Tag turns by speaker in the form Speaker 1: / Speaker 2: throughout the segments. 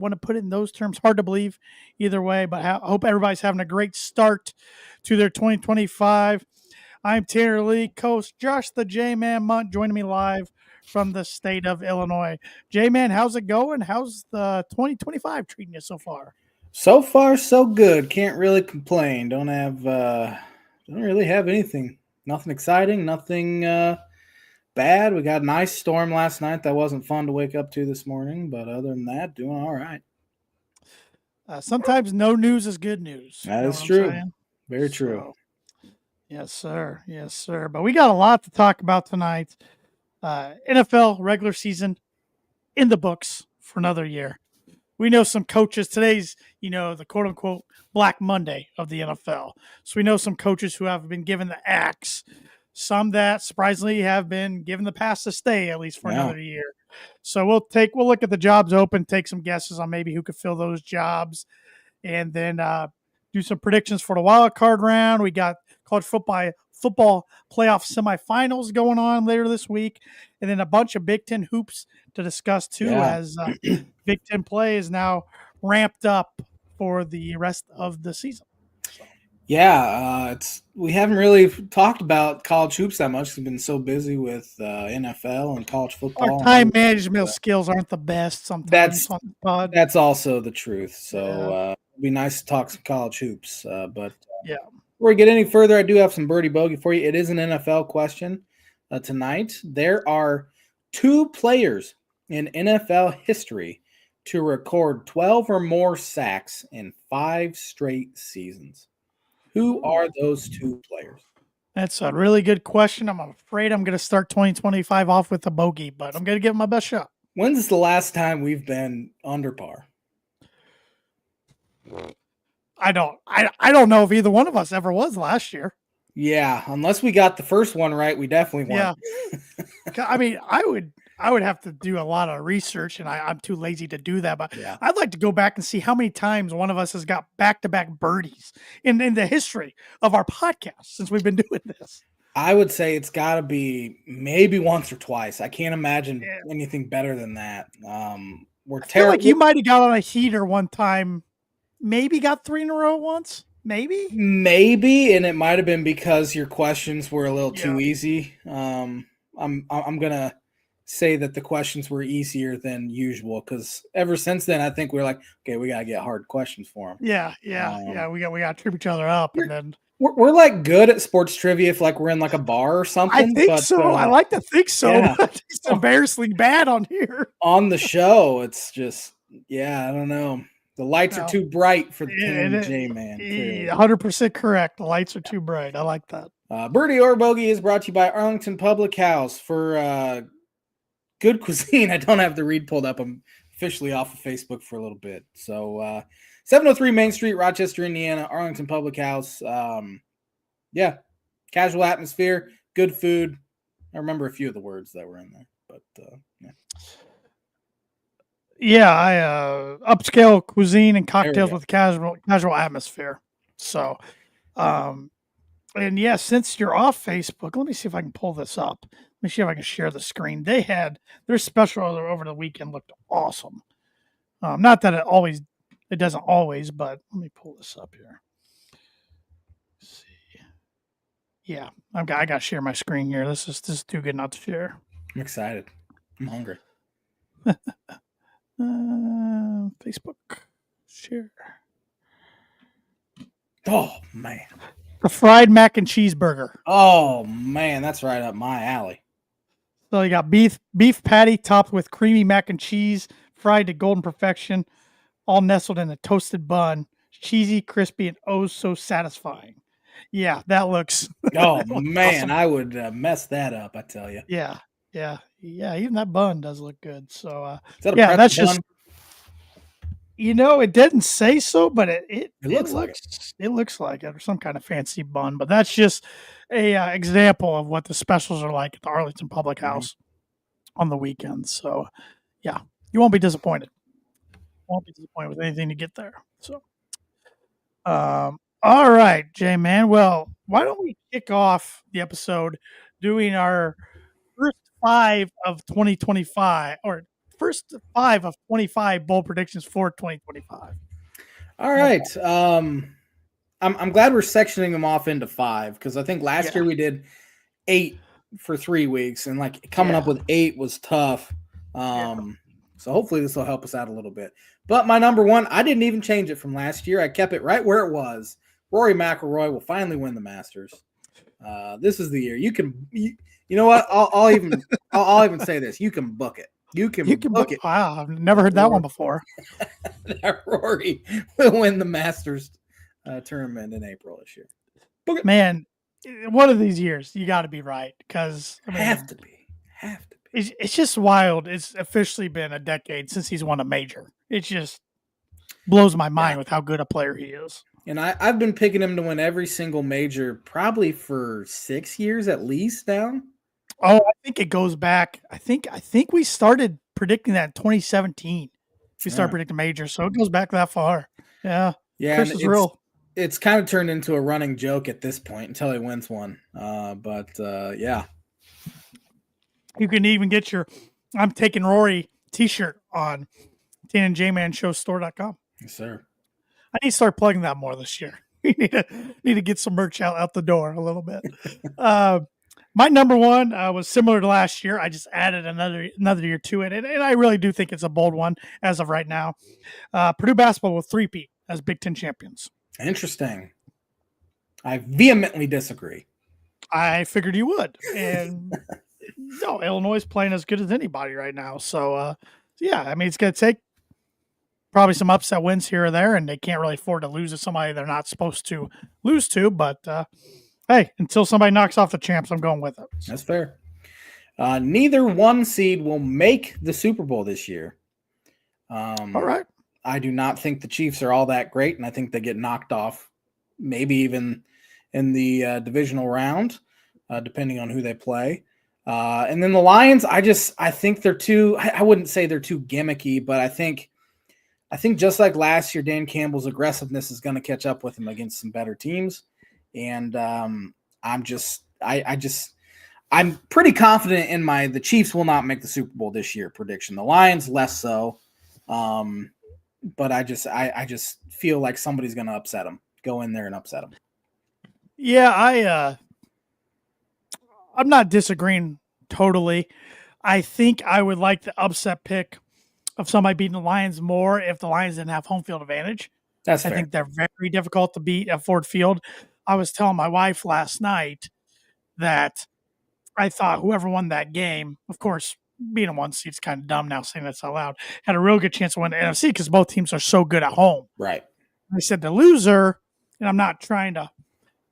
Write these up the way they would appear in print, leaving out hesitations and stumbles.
Speaker 1: want to put it in those terms. Hard to believe either way, but I hope everybody's having a great start to their 2025. I'm Tanner Lee, coach Josh the J-Man Munt, joining me live from the state of Illinois. J-Man, how's it going? How's the 2025 treating you so far?
Speaker 2: So far, so good. Can't really complain. Don't really have anything. Nothing exciting. Nothing bad. We got a nice storm last night that wasn't fun to wake up to this morning, but other than that, doing all right.
Speaker 1: Sometimes no news is good news.
Speaker 2: That is true. Very true.
Speaker 1: Yes, sir. Yes, sir. But we got a lot to talk about tonight. NFL regular season in the books for another year. We know some coaches. Today's, the quote unquote Black Monday of the NFL. So we know some coaches who have been given the axe. Some that surprisingly have been given the pass to stay at least for another year. So we'll look at the jobs open, take some guesses on maybe who could fill those jobs, and then do some predictions for the wild card round. We got college football playoff semifinals going on later this week, and then a bunch of Big Ten hoops to discuss too, as Big Ten play is now ramped up for the rest of the season.
Speaker 2: Yeah, we haven't really talked about college hoops that much. We've been so busy with NFL and college football.
Speaker 1: Our time management skills aren't the best sometimes.
Speaker 2: That's also the truth. So it'd be nice to talk some college hoops. But before we get any further, I do have some birdie bogey for you. It is an NFL question tonight. There are 2 players in NFL history to record 12 or more sacks in 5 straight seasons. Who are those 2 players?
Speaker 1: That's a really good question. I'm afraid I'm going to start 2025 off with a bogey, but I'm going to give it my best shot.
Speaker 2: When's the last time we've been under par?
Speaker 1: I don't know if either one of us ever was last year.
Speaker 2: Yeah, unless we got the first one right, we definitely won.
Speaker 1: Yeah. I mean, I would have to do a lot of research, and I'm too lazy to do that. But I'd like to go back and see how many times one of us has got back-to-back birdies in the history of our podcast since we've been doing this.
Speaker 2: I would say it's got to be maybe once or twice. I can't imagine anything better than that. We're terrible.
Speaker 1: I feel like you might have got on a heater one time, maybe got 3 in a row once. Maybe,
Speaker 2: and it might have been because your questions were a little too easy. I'm gonna say that the questions were easier than usual because ever since then, I think we're like, okay, we gotta get hard questions for them.
Speaker 1: Yeah. We got to trip each other up, and then
Speaker 2: we're like good at sports trivia if like we're in like a bar or something.
Speaker 1: I think so. I like to think so. But it's embarrassingly bad on here on
Speaker 2: the show. It's just I don't know. The lights are too bright for the J-Man.
Speaker 1: 100% correct. The lights are too bright. I like that.
Speaker 2: Birdie or Bogey is brought to you by Arlington Public House for good cuisine. I don't have the read pulled up. I'm officially off of Facebook for a little bit. So 703 Main Street, Rochester, Indiana, Arlington Public House. Casual atmosphere, good food. I remember a few of the words that were in there, but
Speaker 1: I upscale cuisine and cocktails with casual atmosphere. So, and since you're off Facebook, let me see if I can pull this up. Let me see if I can share the screen. They had their special over the weekend looked awesome. Not that it doesn't always, but let me pull this up here. Let's see. Yeah, I got to share my screen here. This is too good not to share.
Speaker 2: I'm excited. I'm hungry.
Speaker 1: Facebook share.
Speaker 2: Oh man,
Speaker 1: the fried mac and cheeseburger.
Speaker 2: Oh man, that's right up my alley.
Speaker 1: So you got beef patty topped with creamy mac and cheese, fried to golden perfection, all nestled in a toasted bun, cheesy, crispy, and oh so satisfying. Yeah, that looks.
Speaker 2: Oh man, awesome. I would mess that up. I tell you.
Speaker 1: Yeah. Even that bun does look good. So,
Speaker 2: that's bun?
Speaker 1: Just. It didn't say so, but it looks like it, or some kind of fancy bun. But that's just a example of what the specials are like at the Arlington Public House on the weekends. So, you won't be disappointed. Won't be disappointed with anything to get there. So, all right, J-Man. Well, why don't we kick off the episode doing our first 5 of 2025 or first 5 of 25 bold predictions for 2025.
Speaker 2: All right. I'm glad we're sectioning them off into 5 because I think last year we did 8 for 3 weeks, and like coming up with 8 was tough. So hopefully this will help us out a little bit. But my number 1, I didn't even change it from last year. I kept it right where it was. Rory McIlroy will finally win the Masters. This is the year. You know what? I'll even say this. You can book it. You can book it.
Speaker 1: Wow, I've never heard that one before.
Speaker 2: That Rory will win the Masters tournament in April this year.
Speaker 1: Man, one of these years you got to be right because
Speaker 2: have to be.
Speaker 1: It's just wild. It's officially been a decade since he's won a major. It just blows my mind with how good a player he is.
Speaker 2: And I've been picking him to win every single major probably for 6 years at least now.
Speaker 1: Oh, I think it goes back. I think we started predicting that in 2017. We started predicting majors, so it goes back that far. Yeah. Chris is real.
Speaker 2: It's kind of turned into a running joke at this point until he wins one. Yeah.
Speaker 1: You can even get your I'm Taking Rory t-shirt on TNJManShowStore.com.
Speaker 2: Yes, sir.
Speaker 1: I need to start plugging that more this year. We need to get some merch out the door a little bit. My number 1 was similar to last year. I just added another year to it, and I really do think it's a bold one as of right now. Purdue basketball will 3-peat as Big Ten champions.
Speaker 2: Interesting. I vehemently disagree.
Speaker 1: I figured you would, and no, Illinois is playing as good as anybody right now. So, yeah, I mean, it's going to take probably some upset wins here or there, and they can't really afford to lose to somebody they're not supposed to lose to. But hey, until somebody knocks off the champs, I'm going with it.
Speaker 2: That's fair. Neither 1 seed will make the Super Bowl this year.
Speaker 1: All right.
Speaker 2: I do not think the Chiefs are all that great, and I think they get knocked off, maybe even in the divisional round, depending on who they play. And then the Lions, I think they're too. I wouldn't say they're too gimmicky, but I think just like last year, Dan Campbell's aggressiveness is going to catch up with him against some better teams. And I'm pretty confident in the Chiefs will not make the Super Bowl this year prediction. The Lions less so. But I just feel like somebody's going to upset them. Go in there and upset them.
Speaker 1: Yeah, I'm not disagreeing totally. I think I would like the upset pick of somebody beating the Lions more if the Lions didn't have home field advantage.
Speaker 2: That's fair.
Speaker 1: I think they're very difficult to beat at Ford Field. I was telling my wife last night that I thought whoever won that game, of course, being a 1 seed is kind of dumb now saying that's out loud, had a real good chance to win the NFC because both teams are so good at home.
Speaker 2: Right.
Speaker 1: I said the loser, and I'm not trying to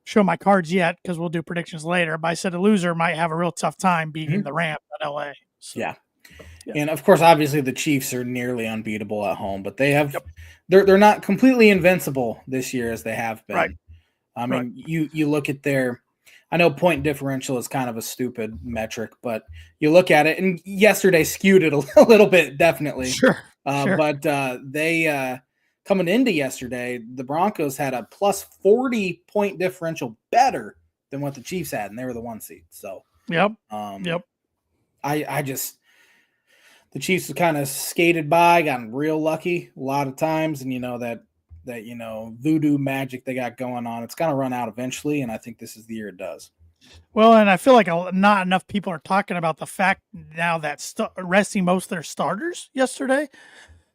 Speaker 1: show my cards yet because we'll do predictions later, but I said the loser might have a real tough time beating the Rams at LA. So,
Speaker 2: yeah. And of course, obviously the Chiefs are nearly unbeatable at home, but they have they're not completely invincible this year as they have been.
Speaker 1: Right.
Speaker 2: I mean, you look at I know point differential is kind of a stupid metric, but you look at it, and yesterday skewed it a little bit, definitely.
Speaker 1: Sure.
Speaker 2: But they coming into yesterday, the Broncos had a plus 40 point differential better than what the Chiefs had, and they were the 1 seed. So, the Chiefs kind of skated by, gotten real lucky a lot of times, and that voodoo magic they got going on, it's going to run out eventually, and I think this is the year it does.
Speaker 1: Well, and I feel like not enough people are talking about the fact now that resting most of their starters yesterday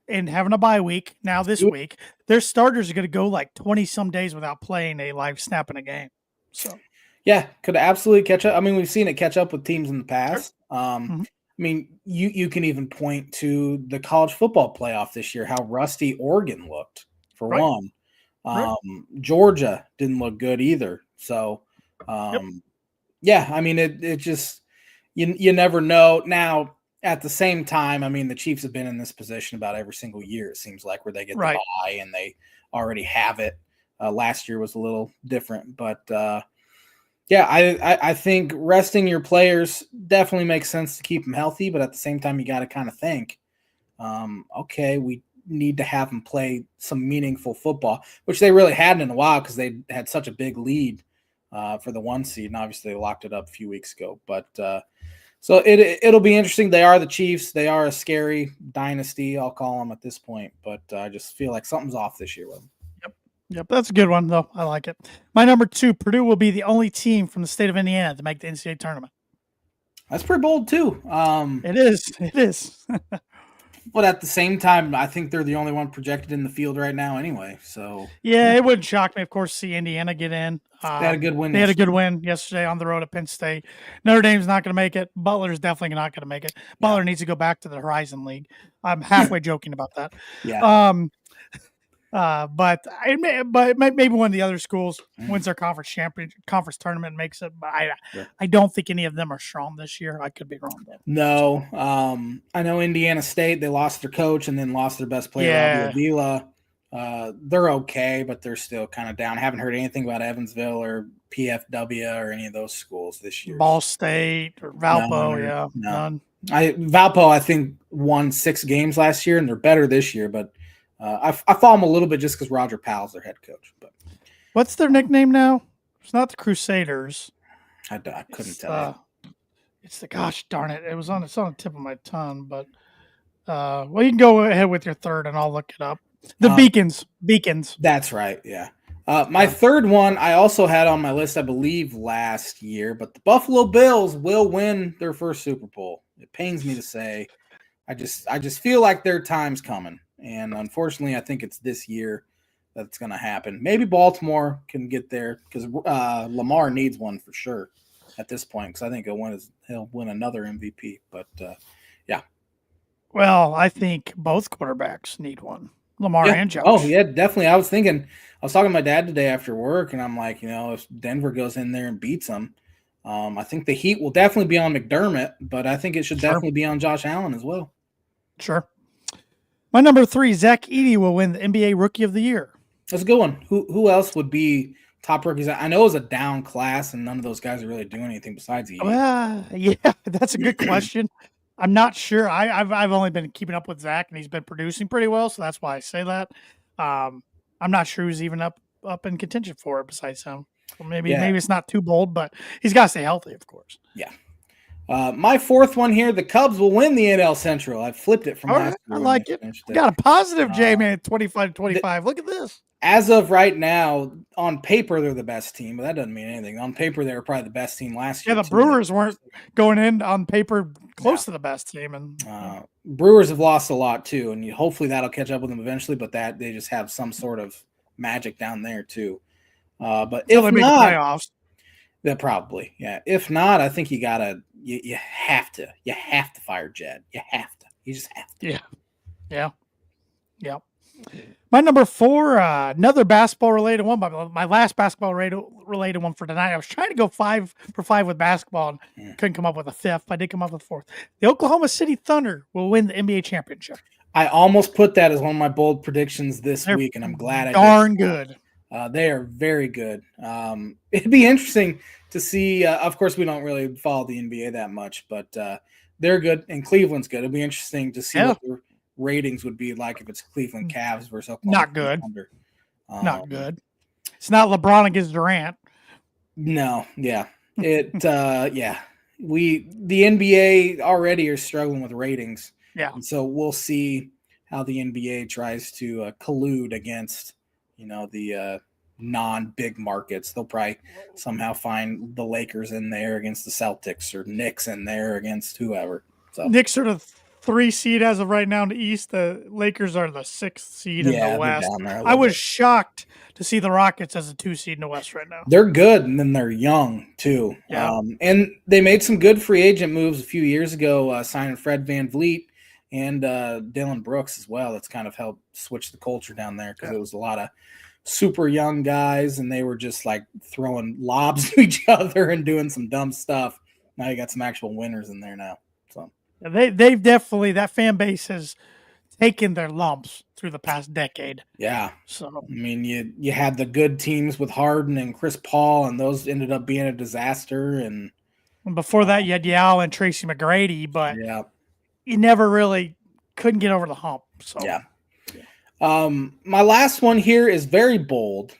Speaker 1: and having a bye week now this week, their starters are going to go like 20 some days without playing a live snap in a game. So,
Speaker 2: yeah, could absolutely catch up. I mean, we've seen it catch up with teams in the past. Sure. I mean, you can even point to the college football playoff this year, how rusty Oregon looked for one. Georgia didn't look good either. So, yeah, I mean, it just, you never know. Now, at the same time, I mean, the Chiefs have been in this position about every single year, it seems like, where they get the bye and they already have it. Last year was a little different, but yeah, I think resting your players definitely makes sense to keep them healthy, but at the same time, you got to kind of think, okay, we need to have them play some meaningful football, which they really hadn't in a while because they had such a big lead for the 1 seed, and obviously they locked it up a few weeks ago. But So it'll be interesting. They are the Chiefs. They are a scary dynasty, I'll call them at this point. But I just feel like something's off this year with them.
Speaker 1: Yep, that's a good one, though. I like it. My number 2, Purdue will be the only team from the state of Indiana to make the NCAA tournament.
Speaker 2: That's pretty bold, too.
Speaker 1: It is. It is.
Speaker 2: But at the same time, I think they're the only one projected in the field right now anyway. So
Speaker 1: yeah, it wouldn't shock me, of course, to see Indiana get in.
Speaker 2: They had a good win.
Speaker 1: They had a good win yesterday on the road at Penn State. Notre Dame's not going to make it. Butler's definitely not going to make it. Butler needs to go back to the Horizon League. I'm halfway joking about that.
Speaker 2: Yeah.
Speaker 1: But maybe one of the other schools wins their conference tournament and makes it. But I don't think any of them are strong this year. I could be wrong though.
Speaker 2: No, I know Indiana State. They lost their coach and then lost their best player, Robbie Avila. They're okay, but they're still kind of down. Haven't heard anything about Evansville or PFW or any of those schools this year.
Speaker 1: Ball State or Valpo, none.
Speaker 2: Valpo, I think, won 6 games last year, and they're better this year. But I follow them a little bit just because Roger Powell's their head coach. But
Speaker 1: what's their nickname now? It's not the Crusaders.
Speaker 2: I couldn't tell you.
Speaker 1: It's the gosh darn it! It's on the tip of my tongue. But well, you can go ahead with your third, and I'll look it up. The Beacons.
Speaker 2: That's right. Yeah. My third one I also had on my list, I believe, last year, but the Buffalo Bills will win their first Super Bowl. It pains me to say. I just feel like their time's coming. And unfortunately, I think it's this year that's going to happen. Maybe Baltimore can get there because Lamar needs one for sure at this point because I think he'll win another MVP. But, yeah.
Speaker 1: Well, I think both quarterbacks need one. Lamar and Josh.
Speaker 2: Oh, yeah, definitely. I was talking to my dad today after work, and I'm like, if Denver goes in there and beats them, I think the heat will definitely be on McDermott, but I think it should definitely be on Josh Allen as well.
Speaker 1: Sure. My number 3, Zach Edey will win the NBA Rookie of the Year.
Speaker 2: That's a good one. Who else would be top rookies? I know it's a down class, and none of those guys are really doing anything besides Edey.
Speaker 1: Yeah, that's a good question. I'm not sure. I've only been keeping up with Zach, and he's been producing pretty well, so that's why I say that. I'm not sure who's even up in contention for it besides him. Well, maybe it's not too bold, but he's got to stay healthy, of course.
Speaker 2: Yeah. My fourth one here, the Cubs will win the NL Central. I flipped it from last year.
Speaker 1: I like it. Got a positive J-Man 25-25. Look at this.
Speaker 2: As of right now, on paper, they're the best team, but that doesn't mean anything. On paper, they were probably the best team last year.
Speaker 1: Yeah, the Brewers weren't going in on paper close to the best team. And
Speaker 2: Brewers have lost a lot, too, and hopefully that'll catch up with them eventually, but they just have some sort of magic down there, too. But if not,
Speaker 1: playoffs.
Speaker 2: That probably, yeah. If not, I think you have to fire Jed. You have to. You just have to.
Speaker 1: Yeah. My number 4, another basketball-related one, my last basketball-related one for tonight. I was trying to go 5 for 5 with basketball and couldn't come up with a fifth. I did come up with a fourth. The Oklahoma City Thunder will win the NBA championship.
Speaker 2: I almost put that as one of my bold predictions this week, and I'm glad I did.
Speaker 1: Darn good.
Speaker 2: They are very good. It'd be interesting to see. Of course, we don't really follow the NBA that much, but they're good, and Cleveland's good. It'd be interesting to see what the ratings would be like if it's Cleveland Cavs versus Oklahoma.
Speaker 1: Not good. Not good. It's not LeBron against Durant.
Speaker 2: No. Yeah. The NBA already are struggling with ratings.
Speaker 1: Yeah.
Speaker 2: And so we'll see how the NBA tries to collude against the non-big markets. They'll probably somehow find the Lakers in there against the Celtics or Knicks in there against whoever. So
Speaker 1: Knicks are the 3 seed as of right now in the East. The Lakers are the 6th seed in the West. I was shocked to see the Rockets as a 2 seed in the West right now.
Speaker 2: They're good, and then they're young too.
Speaker 1: Yeah.
Speaker 2: And they made some good free agent moves a few years ago, signing Fred VanVleet and Dylan Brooks as well. That's kind of helped switch the culture down there because it was a lot of super young guys, and they were just like throwing lobs to each other and doing some dumb stuff. Now you got some actual winners in there now. So
Speaker 1: they've definitely, that fan base has taken their lumps through the past decade.
Speaker 2: Yeah.
Speaker 1: So
Speaker 2: I mean, you had the good teams with Harden and Chris Paul, and those ended up being a disaster. And
Speaker 1: before that, you had Yao and Tracy McGrady, but you never really couldn't get over the hump. So
Speaker 2: my last one here is very bold.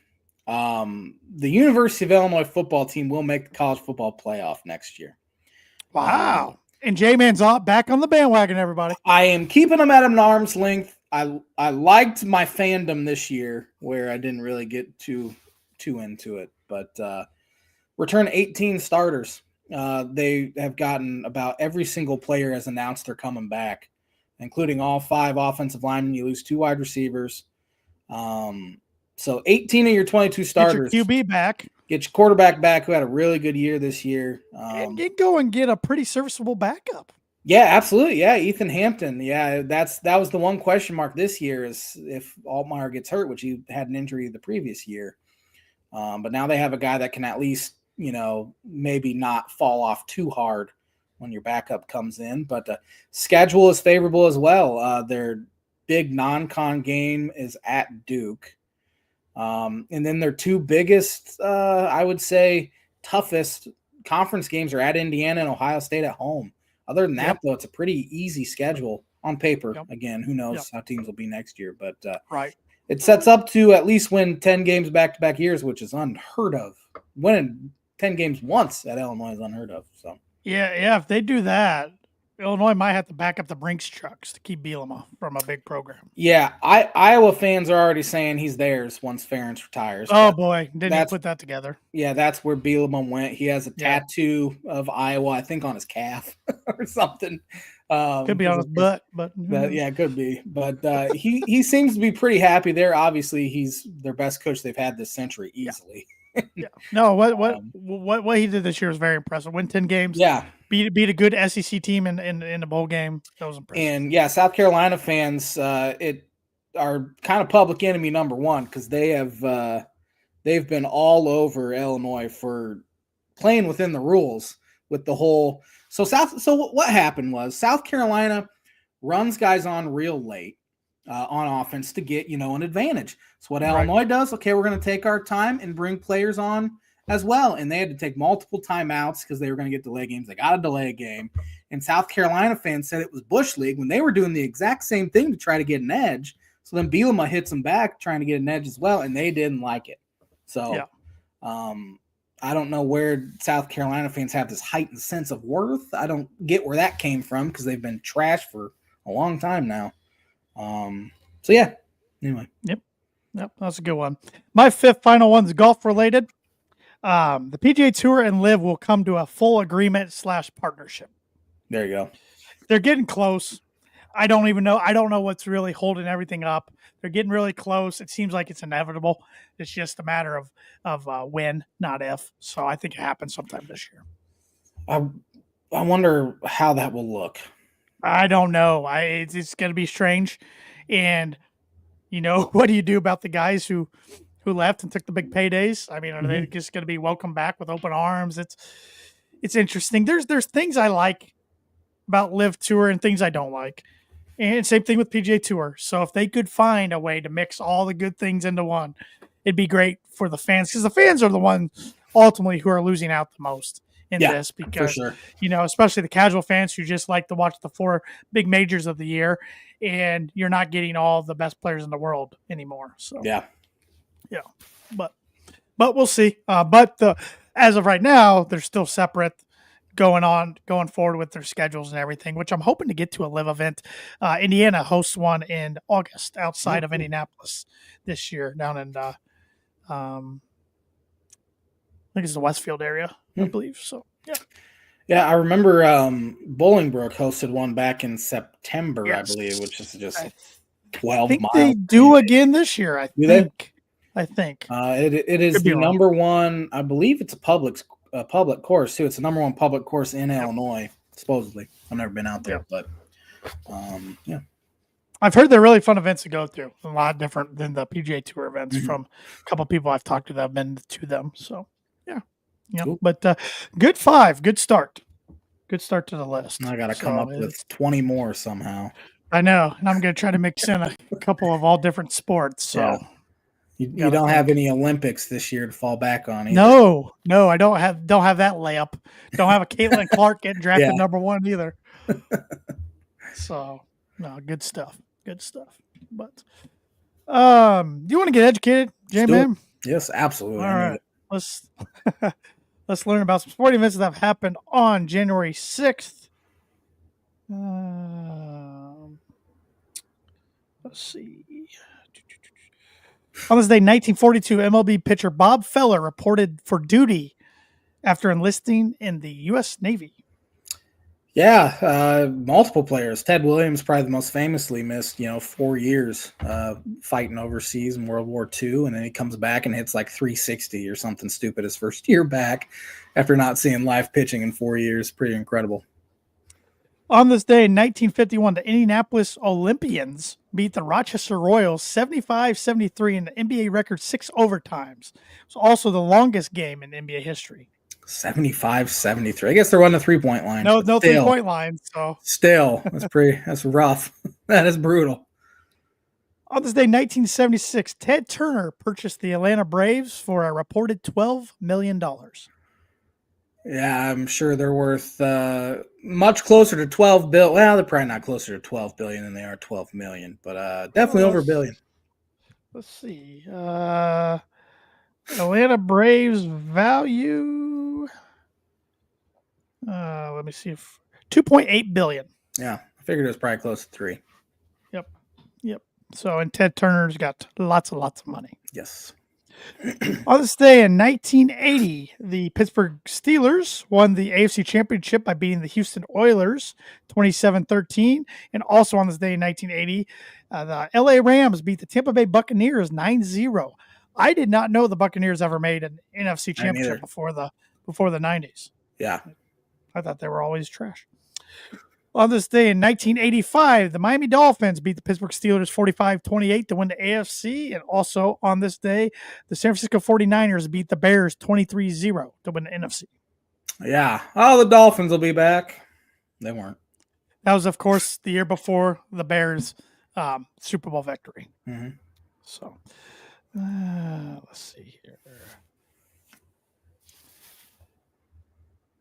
Speaker 2: The University of Illinois football team will make the college football playoff next year.
Speaker 1: Wow. And J-Man's back on the bandwagon, everybody.
Speaker 2: I am keeping him at an arm's length. I liked my fandom this year where I didn't really get too into it, but return 18 starters. They have gotten about every single player has announced they're coming back, including all 5 offensive linemen. You lose 2 wide receivers. So 18 of your 22 starters.
Speaker 1: Get your QB back.
Speaker 2: Get your quarterback back, who had a really good year this year.
Speaker 1: And go and get a pretty serviceable backup.
Speaker 2: Yeah, absolutely. Yeah, Ethan Hampton. Yeah, that was the one question mark this year is if Altmaier gets hurt, which he had an injury the previous year. But now they have a guy that can at least, maybe not fall off too hard when your backup comes in. But the schedule is favorable as well. Their big non-con game is at Duke. And then their 2 biggest, I would say, toughest conference games are at Indiana and Ohio State at home. Other than that, though, it's a pretty easy schedule on paper. Yep. Again, who knows how teams will be next year. But
Speaker 1: right.
Speaker 2: It sets up to at least win 10 games back-to-back years, which is unheard of. Winning 10 games once at Illinois is unheard of. So
Speaker 1: yeah, if they do that, Illinois might have to back up the Brinks trucks to keep Bielema from a big program.
Speaker 2: Yeah, Iowa fans are already saying he's theirs once Ferentz retires.
Speaker 1: Oh, boy. Didn't he put that together?
Speaker 2: Yeah, that's where Bielema went. He has a tattoo of Iowa, I think, on his calf or something.
Speaker 1: Could be on his butt, but
Speaker 2: yeah, it could be. But he seems to be pretty happy there. Obviously, he's their best coach they've had this century easily.
Speaker 1: Yeah. No, what he did this year was very impressive. Win 10 games.
Speaker 2: Yeah.
Speaker 1: Beat a good SEC team in the bowl game. That was impressive.
Speaker 2: And yeah, South Carolina fans are kind of public enemy number one because they've been all over Illinois for playing within the rules with the whole. So what happened was South Carolina runs guys on real late on offense to get an advantage. So what Illinois does, okay, we're going to take our time and bring players on as well. And they had to take multiple timeouts because they were going to get delay games. They got a delay game. And South Carolina fans said it was Bush League when they were doing the exact same thing to try to get an edge. So then Bielema hits them back trying to get an edge as well, and they didn't like it. So I don't know where South Carolina fans have this heightened sense of worth. I don't get where that came from because they've been trash for a long time now. So yeah, anyway.
Speaker 1: Yep, that's a good one. My 5th final one's golf related. The PGA Tour and LIV will come to a full agreement / partnership.
Speaker 2: There you go.
Speaker 1: They're getting close. I don't even know. I don't know what's really holding everything up. They're getting really close. It seems like it's inevitable. It's just a matter of when, not if. So I think it happens sometime this year.
Speaker 2: I wonder how that will look.
Speaker 1: I don't know. It's going to be strange. And, what do you do about the guys who left and took the big paydays? I mean, are they just going to be welcomed back with open arms? It's interesting. There's things I like about LIV Tour and things I don't like. And same thing with PGA Tour. So if they could find a way to mix all the good things into one, it'd be great for the fans because the fans are the ones ultimately who are losing out the most in this because, especially the casual fans who just like to watch the 4 big majors of the year and you're not getting all the best players in the world anymore. So, but we'll see. As of right now, they're still separate. Going forward with their schedules and everything, which I'm hoping to get to a LIV event. Indiana hosts one in August outside of Indianapolis this year down in, I think it's the Westfield area, I believe. So, yeah.
Speaker 2: Yeah, I remember Bolingbrook hosted one back in September, I believe, which is just 12 miles.
Speaker 1: They do again this year, I think.
Speaker 2: It is the number one, I believe it's a public course too. It's the number one public course in Illinois, supposedly. I've never been out there, but
Speaker 1: I've heard they're really fun events to go to. A lot different than the PGA Tour events from a couple of people I've talked to that have been to them. So cool. But good 5, good start to the list.
Speaker 2: I got to come up with 20 more somehow.
Speaker 1: I know, and I'm going to try to mix in a couple of all different sports. So.
Speaker 2: Yeah. You don't have any Olympics this year to fall back on either.
Speaker 1: No, I don't have that layup. Don't have a Caitlin Clark getting drafted number 1 either. So, no, good stuff. But do you want to get educated, J-Man?
Speaker 2: Yes, absolutely.
Speaker 1: All right. Let's learn about some sporting events that have happened on January 6th Let's see. On this day, 1942, MLB pitcher Bob Feller reported for duty after enlisting in the U.S. Navy.
Speaker 2: Yeah, multiple players. Ted Williams probably the most famously missed, 4 years fighting overseas in World War II, and then he comes back and hits like 360 or something stupid his first year back after not seeing live pitching in 4 years. Pretty incredible.
Speaker 1: On this day in 1951, the Indianapolis Olympians beat the Rochester Royals 75-73 in the NBA record 6 overtimes. It's also the longest game in NBA history.
Speaker 2: 75-73. I guess there wasn't a 3-point line.
Speaker 1: No 3-point line. So
Speaker 2: still, that's rough. That is brutal.
Speaker 1: On this day, 1976, Ted Turner purchased the Atlanta Braves for a reported $12 million.
Speaker 2: Yeah, I'm sure they're worth much closer to 12 billion. Well, they're probably not closer to 12 billion than they are 12 million, but definitely over a billion.
Speaker 1: Let's see. Atlanta Braves value. Let me see if 2.8 billion.
Speaker 2: Yeah, I figured it was probably close to 3.
Speaker 1: Yep. So, and Ted Turner's got lots of money.
Speaker 2: Yes.
Speaker 1: On this day in 1980, the Pittsburgh Steelers won the AFC Championship by beating the Houston Oilers 27-13. And also on this day in 1980, the LA Rams beat the Tampa Bay Buccaneers 9-0. I did not know the Buccaneers ever made an NFC Championship before the 90s.
Speaker 2: Yeah.
Speaker 1: I thought they were always trash. On this day in 1985, the Miami Dolphins beat the Pittsburgh Steelers 45-28 to win the AFC. And also on this day, the San Francisco 49ers beat the Bears 23-0 to win the NFC.
Speaker 2: Yeah. Oh, the Dolphins will be back. They weren't.
Speaker 1: That was, of course, the year before the Bears Super Bowl victory.
Speaker 2: Mm-hmm.
Speaker 1: So, let's see here.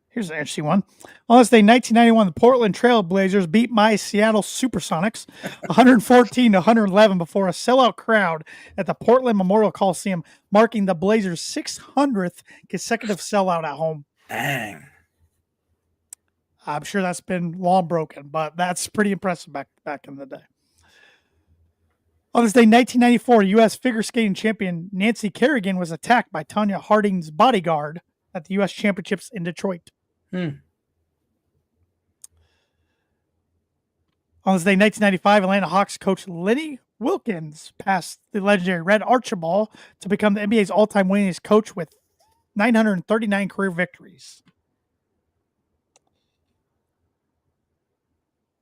Speaker 1: Here's an interesting one. On this day, 1991, the Portland Trail Blazers beat my Seattle Supersonics 114-111 before a sellout crowd at the Portland Memorial Coliseum, marking the Blazers' 600th consecutive sellout at home.
Speaker 2: Dang.
Speaker 1: I'm sure that's been long broken, but that's pretty impressive back in the day. On this day, 1994, U.S. figure skating champion Nancy Kerrigan was attacked by Tonya Harding's bodyguard at the U.S. Championships in Detroit. On this day, 1995, Atlanta Hawks coach Lenny Wilkins passed the legendary Red Archibald to become the NBA's all-time winningest coach with 939 career victories.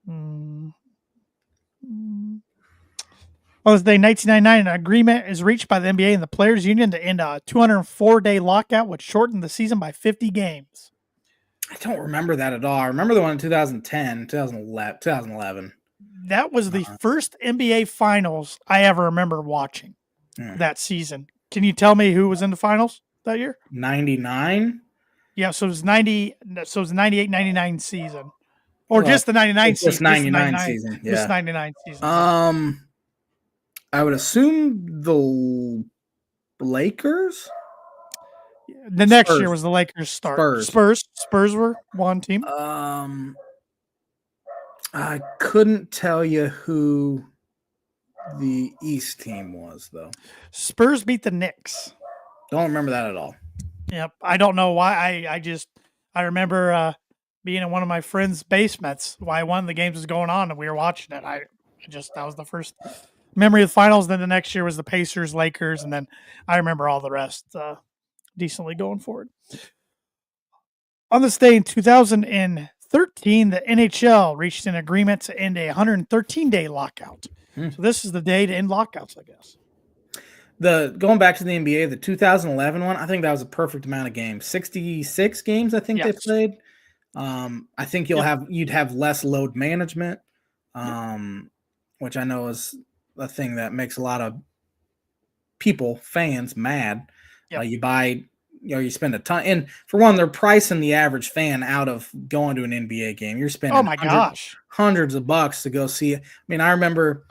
Speaker 1: On this day, 1999, an agreement is reached by the NBA and the Players Union to end a 204-day lockout, which shortened the season by 50 games.
Speaker 2: I don't remember that at all. I remember the one in 2010, 2011.
Speaker 1: That was the first NBA Finals I ever remember watching that season. Can you tell me who was in the finals that year?
Speaker 2: 99?
Speaker 1: Yeah, so it was 90. So it was the 98-99 season. Or just the 99 season.
Speaker 2: Just 99 season. Yeah.
Speaker 1: Just 99 season.
Speaker 2: I would assume the Lakers?
Speaker 1: The next year was the Lakers start. Spurs were one team.
Speaker 2: I couldn't tell you who the East team was, though.
Speaker 1: Spurs beat the Knicks.
Speaker 2: Don't remember that at all. Yep.
Speaker 1: I don't know why. I remember being in one of my friends' basements while one of the games was going on and we were watching it. That was the first memory of the finals. Then the next year was the Pacers, Lakers, and then I remember all the rest decently going forward. On this day in 2013, the NHL reached an agreement to end a 113-day lockout. So this is the day to end lockouts, I guess.
Speaker 2: Going back to the NBA, the 2011 one, I think that was a perfect amount of games. 66 games, I think they played. I think you'd have less load management, which I know is a thing that makes a lot of fans mad. You spend a ton, and for one, they're pricing the average fan out of going to an NBA game. You're spending hundreds of bucks to go see it. I mean, I remember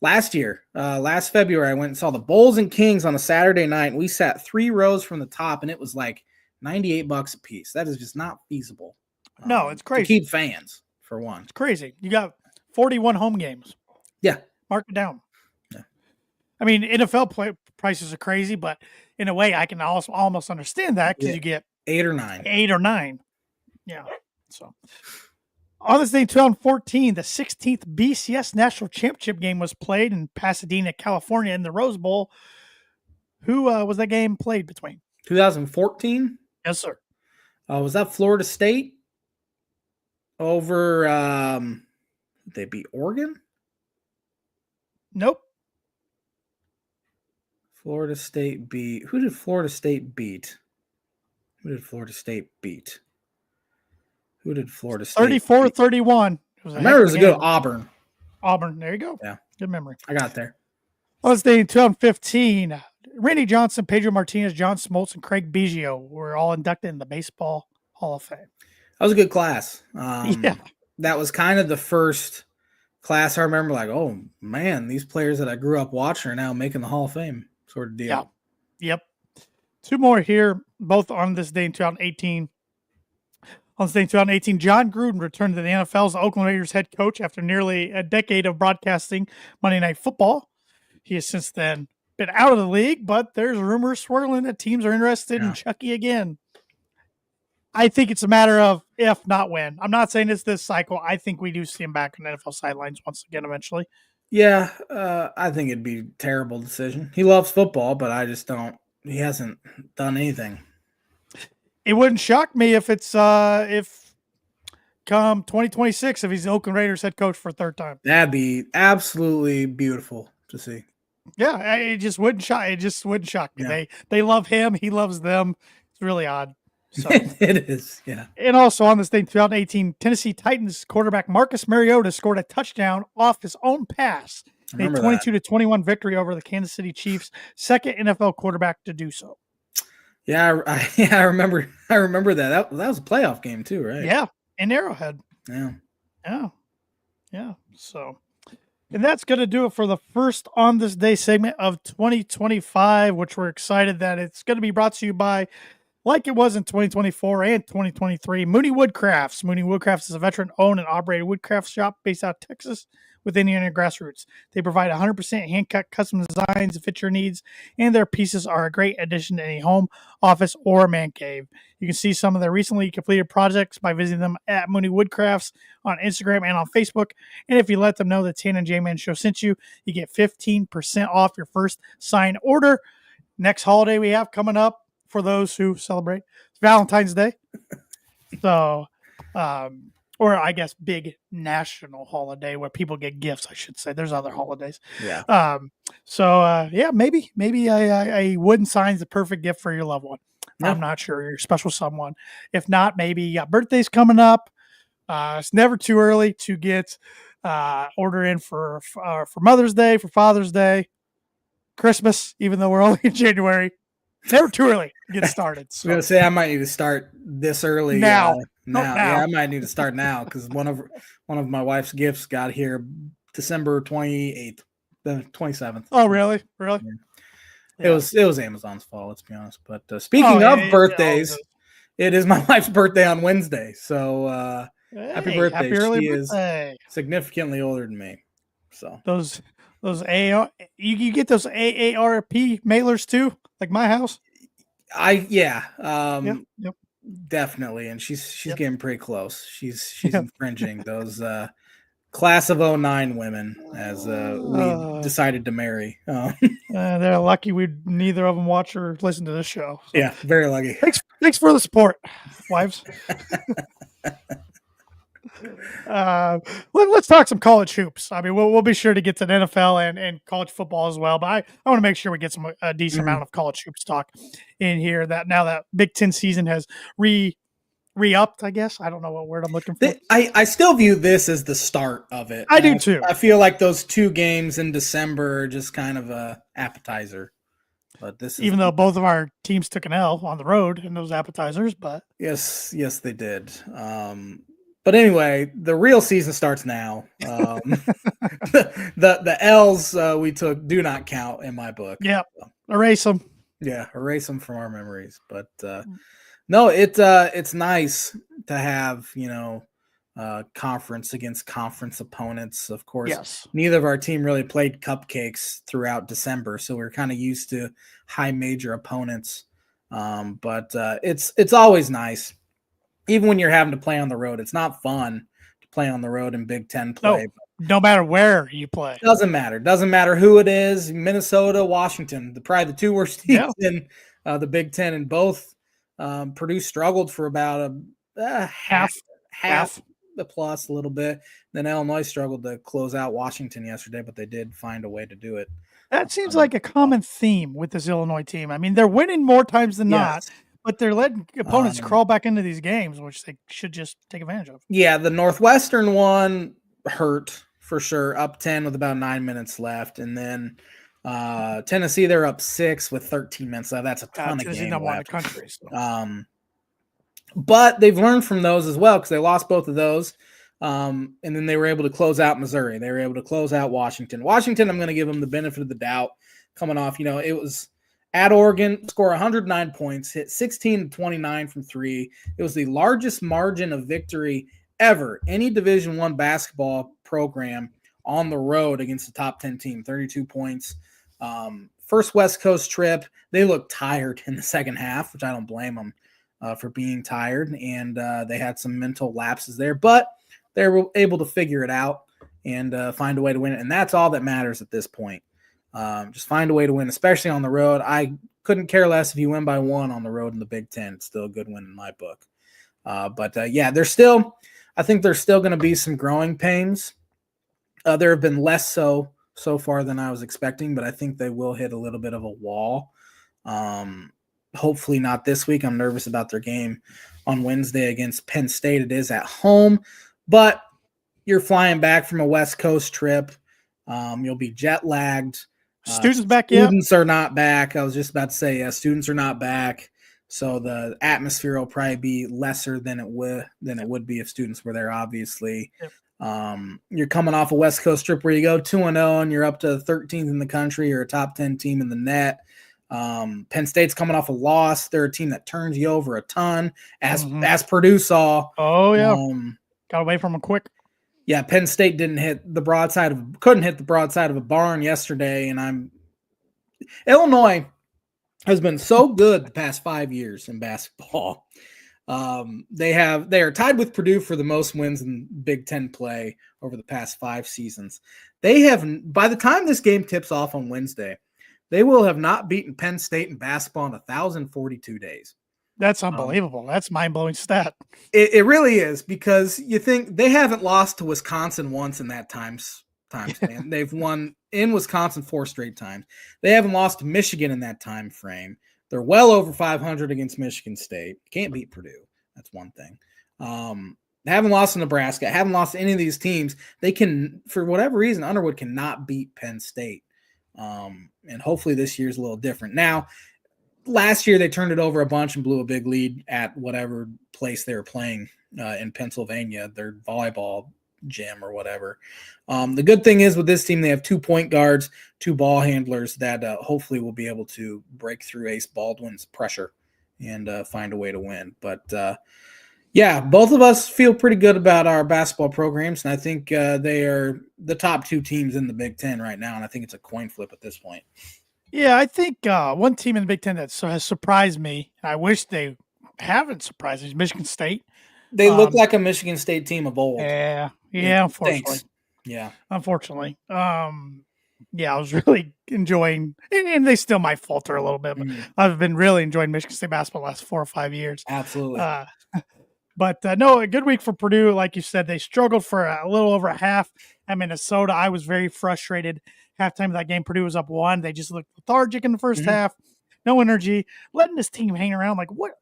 Speaker 2: last February, I went and saw the Bulls and Kings on a Saturday night, and we sat 3 rows from the top, and it was like $98 a piece. That is just not feasible.
Speaker 1: No, it's crazy.
Speaker 2: To keep fans for one.
Speaker 1: It's crazy. You got 41 home games.
Speaker 2: Yeah.
Speaker 1: Mark it down.
Speaker 2: Yeah.
Speaker 1: I mean, NFL prices are crazy, but in a way, I can also almost understand that because you get
Speaker 2: 8 or 9.
Speaker 1: 8 or 9. Yeah. So on this day, 2014, the 16th BCS National Championship game was played in Pasadena, California, in the Rose Bowl. Who was that game played between?
Speaker 2: 2014?
Speaker 1: Yes, sir.
Speaker 2: Was that Florida State over? They beat Oregon?
Speaker 1: Nope.
Speaker 2: Florida State beat. Who did Florida State beat? Who did Florida State beat?
Speaker 1: 34-31.
Speaker 2: I remember it was a good Auburn.
Speaker 1: Auburn. There you go.
Speaker 2: Yeah.
Speaker 1: Good memory.
Speaker 2: I got there.
Speaker 1: On this day in 2015, Randy Johnson, Pedro Martinez, John Smoltz, and Craig Biggio were all inducted in the Baseball Hall of Fame.
Speaker 2: That was a good class.
Speaker 1: Yeah.
Speaker 2: That was kind of the first class I remember like, oh, man, these players that I grew up watching are now making the Hall of Fame sort of deal.
Speaker 1: Yeah. Yep. 2 more here, both on this day in 2018. On this day in 2018, John Gruden returned to the NFL as the Oakland Raiders head coach after nearly a decade of broadcasting Monday Night Football. He has since then been out of the league, but there's rumors swirling that teams are interested in Chucky again. I think it's a matter of if, not when. I'm not saying it's this cycle. I think we do see him back on NFL sidelines once again eventually.
Speaker 2: Yeah, I think it'd be a terrible decision. He loves football, but I just don't. He hasn't done anything.
Speaker 1: It wouldn't shock me if it's if come 2026 if he's the Oakland Raiders head coach for a third time.
Speaker 2: That'd be absolutely beautiful to see.
Speaker 1: Yeah, it just wouldn't shock. It just wouldn't shock me.
Speaker 2: Yeah.
Speaker 1: They love him. He loves them. It's really odd. So
Speaker 2: it is, yeah.
Speaker 1: And also on this day, 2018, Tennessee Titans quarterback Marcus Mariota scored a touchdown off his own pass. A 22-21 victory over the Kansas City Chiefs, second NFL quarterback to do so.
Speaker 2: Yeah, I remember that. That was a playoff game too, right?
Speaker 1: Yeah, in Arrowhead.
Speaker 2: Yeah.
Speaker 1: So, and that's going to do it for the first On This Day segment of 2025, which we're excited that it's going to be brought to you by, like it was in 2024 and 2023, Mooney Woodcrafts. Mooney Woodcrafts is a veteran-owned and operated woodcraft shop based out of Texas with Indiana grassroots. They provide 100% hand-cut custom designs that fit your needs, and their pieces are a great addition to any home, office, or man cave. You can see some of their recently completed projects by visiting them at Mooney Woodcrafts on Instagram and on Facebook. And if you let them know the Tan and J-Man Show sent you, you get 15% off your first signed order. Next holiday we have coming up, for those who celebrate, it's Valentine's Day. So, or I guess big national holiday where people get gifts, I should say. There's other holidays.
Speaker 2: Yeah.
Speaker 1: Maybe a wooden sign's the perfect gift for your loved one.
Speaker 2: Yeah.
Speaker 1: I'm not sure, your special someone. If not, maybe you got birthdays coming up. It's never too early to get order in for Mother's Day, for Father's Day, Christmas, even though we're only in January. Never too early to get started. So.
Speaker 2: I was gonna say I might need to start this early
Speaker 1: now.
Speaker 2: Yeah, I might need to start now because one of my wife's gifts got here December 28th, the 27th.
Speaker 1: Oh, really? Really?
Speaker 2: Yeah. It was Amazon's fault. Let's be honest. But speaking of birthdays, it is my wife's birthday on Wednesday. So happy birthday!
Speaker 1: Happy early
Speaker 2: birthday. Is significantly older than me. So
Speaker 1: those you get those AARP mailers too, like my house.
Speaker 2: Yep. Definitely, and she's getting pretty close. She's infringing those class of 09 women as we decided to marry.
Speaker 1: They're lucky neither of them watch or listen to this show. So.
Speaker 2: Yeah, very lucky.
Speaker 1: Thanks for the support, wives. Let's talk some college hoops. I mean, we'll be sure to get to the NFL and college football as well, but I want to make sure we get a decent amount of college hoops talk in here. That now that Big Ten season has re-upped, I guess. I don't know what word I'm looking for.
Speaker 2: I still view this as the start of it.
Speaker 1: I do too.
Speaker 2: I feel like those 2 games in December are just kind of a appetizer. But this is,
Speaker 1: even though both of our teams took an L on the road in those appetizers, but
Speaker 2: yes, they did. But anyway, the real season starts now. The L's we took do not count in my book.
Speaker 1: Yeah, erase them.
Speaker 2: Yeah, erase them from our memories. But no, it's nice to have conference against conference opponents. Of course,
Speaker 1: Yes.
Speaker 2: neither of our team really played cupcakes throughout December, so we're kind of used to high major opponents. But it's always nice, even when you're having to play on the road. It's not fun to play on the road in Big Ten play.
Speaker 1: No matter where you play.
Speaker 2: Doesn't matter. Doesn't matter who it is. Minnesota, Washington, probably the two worst teams in the Big Ten, and both Purdue struggled for about a half the plus a little bit. Then Illinois struggled to close out Washington yesterday, but they did find a way to do it.
Speaker 1: That seems like a common theme with this Illinois team. I mean, they're winning more times than not, but they're letting opponents crawl back into these games, which they should just take advantage of.
Speaker 2: Yeah, the Northwestern one hurt for sure, up 10 with about 9 minutes left. And then Tennessee, they're up 6 with 13 minutes left. That's a ton of game left.
Speaker 1: The country, so.
Speaker 2: But they've learned from those as well, because they lost both of those. And then they were able to close out Missouri. They were able to close out Washington. Washington, I'm going to give them the benefit of the doubt coming off. It was at Oregon, score 109 points, hit 16-29 from three. It was the largest margin of victory ever, any Division I basketball program on the road against the top 10 team, 32 points. First West Coast trip, they looked tired in the second half, which I don't blame them for being tired, and they had some mental lapses there, but they were able to figure it out and find a way to win it, and that's all that matters at this point. Just find a way to win, especially on the road. I couldn't care less if you win by 1 on the road in the Big Ten. It's still a good win in my book. But I think there's still going to be some growing pains. There have been less so far than I was expecting, but I think they will hit a little bit of a wall. Hopefully not this week. I'm nervous about their game on Wednesday against Penn State. It is at home, but you're flying back from a West Coast trip. You'll be jet lagged.
Speaker 1: Students back
Speaker 2: yet? Students are not back. I was just about to say, students are not back. So the atmosphere will probably be lesser than it would be if students were there, obviously. Yep. You're coming off a West Coast trip where you go 2-0 and you're up to 13th in the country. You're a top 10 team in the net. Penn State's coming off a loss. They're a team that turns you over a ton, as Purdue saw.
Speaker 1: Oh, yeah. Got away from them quick.
Speaker 2: Yeah, Penn State couldn't hit the broadside of a barn yesterday, and Illinois has been so good the past 5 years in basketball. They are tied with Purdue for the most wins in Big Ten play over the past 5 seasons. They have, by the time this game tips off on Wednesday, they will have not beaten Penn State in basketball in 1,042 days.
Speaker 1: That's unbelievable. That's mind-blowing stat.
Speaker 2: It really is, because you think they haven't lost to Wisconsin once in that time span. They've won in Wisconsin 4 straight times. They haven't lost to Michigan in that time frame. They're well over 500 against Michigan State. Can't beat Purdue. That's one thing. They haven't lost to Nebraska. Haven't lost to any of these teams. They can, for whatever reason, Underwood cannot beat Penn State. And hopefully this year's a little different. Now, last year they turned it over a bunch and blew a big lead at whatever place they were playing in Pennsylvania, their volleyball gym or whatever. The good thing is with this team, they have 2 point guards, 2 ball handlers that hopefully will be able to break through Ace Baldwin's pressure and find a way to win. But both of us feel pretty good about our basketball programs, and I think they are the top 2 teams in the Big Ten right now, and I think it's a coin flip at this point.
Speaker 1: Yeah, I think one team in the Big Ten that has surprised me, and I wish they haven't surprised me, is Michigan State.
Speaker 2: They look like a Michigan State team of old.
Speaker 1: Yeah, unfortunately.
Speaker 2: Yeah.
Speaker 1: Unfortunately. I was really enjoying, and they still might falter a little bit, but I've been really enjoying Michigan State basketball the last 4 or 5 years.
Speaker 2: Absolutely.
Speaker 1: But no, a good week for Purdue. Like you said, they struggled for a little over a half at Minnesota. I was very frustrated. Halftime of that game, Purdue was up 1. They just looked lethargic in the first half. No energy, letting this team hang around. Like, what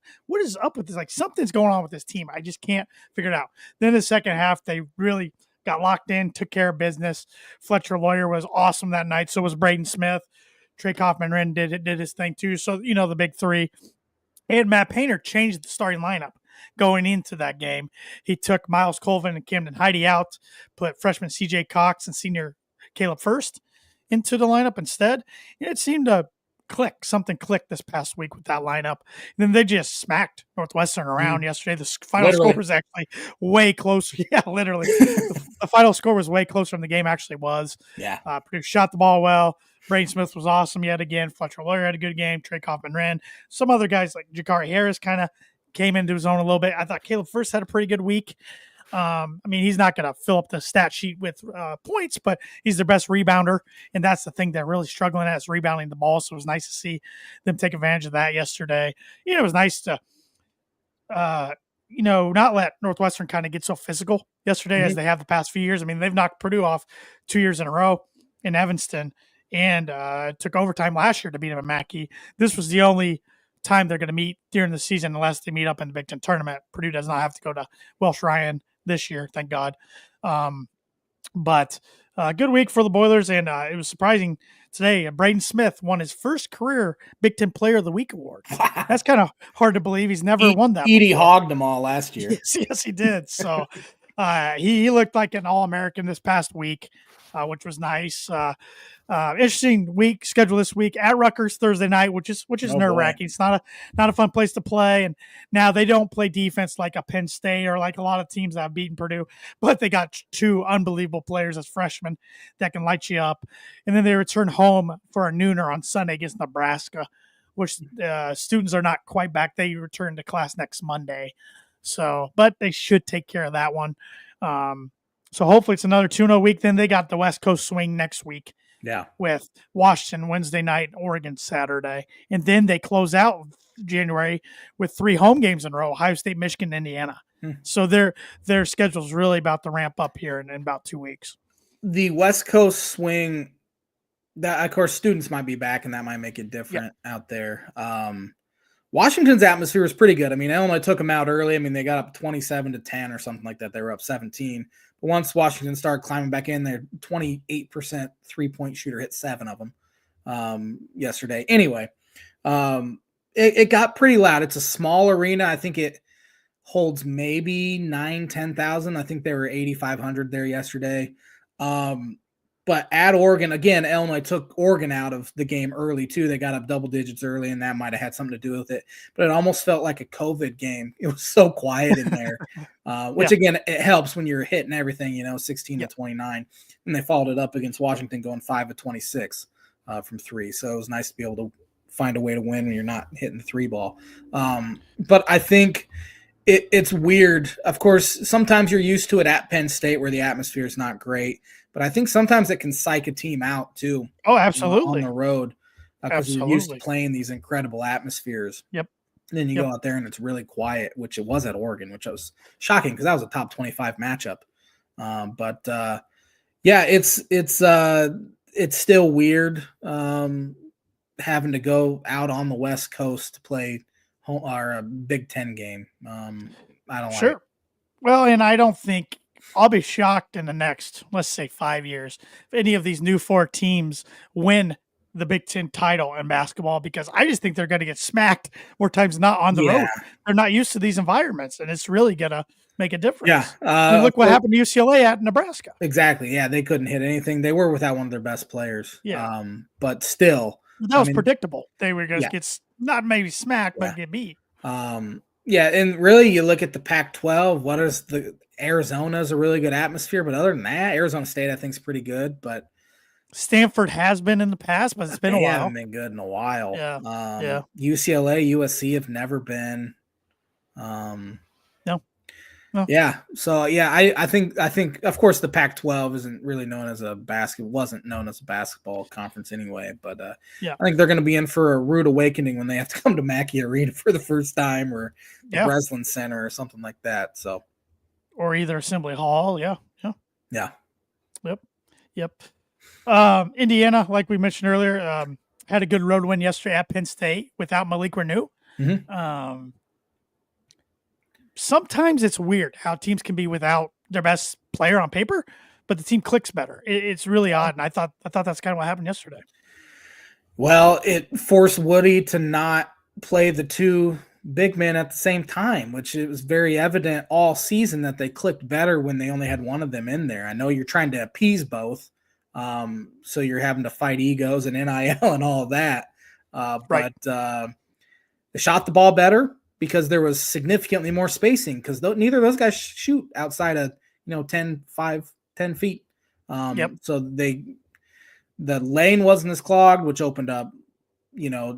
Speaker 1: is up with this? Like, something's going on with this team. I just can't figure it out. Then the second half, they really got locked in, took care of business. Fletcher Lawyer was awesome that night. So was Braden Smith. Trey Kaufman-Renn did his thing too. So, the big 3. And Matt Painter changed the starting lineup going into that game. He took Miles Colvin and Camden Heide out, put freshman CJ Cox and senior Caleb First into the lineup instead. And it seemed to click. Something clicked this past week with that lineup. And then they just smacked Northwestern around yesterday. The final score was actually way closer. Yeah, literally. The final score was way closer than the game actually was.
Speaker 2: Yeah.
Speaker 1: Purdue shot the ball well. Braden Smith was awesome yet again. Fletcher Lawyer had a good game. Trey Kaufman-Renn. Some other guys like Jakari Harris kind of came into his own a little bit. I thought Caleb First had a pretty good week. I mean, he's not going to fill up the stat sheet with points, but he's their best rebounder. And that's the thing they're really struggling at, is rebounding the ball. So it was nice to see them take advantage of that yesterday. It was nice to, not let Northwestern kind of get so physical yesterday as they have the past few years. I mean, they've knocked Purdue off 2 years in a row in Evanston and took overtime last year to beat them at Mackey. This was the only time they're going to meet during the season unless they meet up in the Big Ten tournament. Purdue does not have to go to Welsh Ryan this year, thank God. But good week for the Boilers, and it was surprising today. Braden Smith won his first career Big Ten Player of the Week award. That's kind of hard to believe. He's never won that.
Speaker 2: Edie hogged them all last year.
Speaker 1: Yes, he did. So he looked like an All-American this past week, which was nice. Interesting week schedule this week at Rutgers Thursday night, which is nerve-wracking. It's not a fun place to play, and now they don't play defense like a Penn State or like a lot of teams that have beaten Purdue, but they got two unbelievable players as freshmen that can light you up, and then they return home for a nooner on Sunday against Nebraska, which students are not quite back. They return to class next Monday, but they should take care of that one. So hopefully it's another 2-0 week. Then they got the West Coast swing next week.
Speaker 2: Yeah.
Speaker 1: With Washington Wednesday night, Oregon Saturday. And then they close out January with 3 home games in a row: Ohio State, Michigan, Indiana. So their schedule is really about to ramp up here in about 2 weeks.
Speaker 2: The West Coast swing, that of course students might be back and that might make it different out there. Washington's atmosphere was pretty good. I mean, Illinois took them out early. I mean, they got up 27-10 or something like that. They were up 17. But once Washington started climbing back in, their 28% three-point shooter hit 7 of them yesterday. Anyway, it got pretty loud. It's a small arena. I think it holds maybe 10,000. I think they were 8,500 there yesterday. But at Oregon, again, Illinois took Oregon out of the game early, too. They got up double digits early, and that might have had something to do with it. But it almost felt like a COVID game. It was so quiet in there, which, again, it helps when you're hitting everything, 16-29. And they followed it up against Washington going 5-26 from 3. So it was nice to be able to find a way to win when you're not hitting the 3 ball. But I think it's weird. Of course, sometimes you're used to it at Penn State where the atmosphere is not great. But I think sometimes it can psych a team out too.
Speaker 1: Oh, absolutely.
Speaker 2: On the road. Because you're used to playing these incredible atmospheres.
Speaker 1: Yep.
Speaker 2: And then you go out there and it's really quiet, which it was at Oregon, which was shocking because that was a top 25 matchup. It's still weird having to go out on the West Coast to play a Big Ten game. I don't like it.
Speaker 1: Well, and I don't think I'll be shocked in the next, let's say, 5 years if any of these new 4 teams win the Big Ten title in basketball, because I just think they're going to get smacked more times not on the road. They're not used to these environments, and it's really going to make a difference. Yeah. Look what happened to UCLA at Nebraska.
Speaker 2: Exactly. Yeah, they couldn't hit anything. They were without one of their best players.
Speaker 1: Yeah.
Speaker 2: But still.
Speaker 1: That was predictable. They were going to get not maybe smacked, but get beat.
Speaker 2: Yeah, and really you look at the Pac-12, what is the – Arizona's a really good atmosphere, but other than that, Arizona State I think is pretty good, but
Speaker 1: Stanford has been in the past, but it's been a while. They
Speaker 2: haven't been good in a while.
Speaker 1: Yeah.
Speaker 2: UCLA, USC have never been.
Speaker 1: No.
Speaker 2: Yeah. So I think of course the Pac-12 isn't really known as wasn't known as a basketball conference anyway, but I think they're going to be in for a rude awakening when they have to come to Mackey Arena for the first time, or the Breslin Center or something like that. So.
Speaker 1: Or either Assembly Hall,
Speaker 2: Yeah.
Speaker 1: Yep. Indiana, like we mentioned earlier, had a good road win yesterday at Penn State without Malik Renew.
Speaker 2: Mm-hmm.
Speaker 1: Sometimes it's weird how teams can be without their best player on paper, but the team clicks better. It's really odd, and I thought that's kind of what happened yesterday.
Speaker 2: Well, it forced Woody to not play the 2 big men at the same time, which it was very evident all season that they clicked better when they only had one of them in there. I know you're trying to appease both, so you're having to fight egos and NIL and all of that. But they shot the ball better because there was significantly more spacing because neither of those guys shoot outside of 10 feet. So the lane wasn't as clogged, which opened up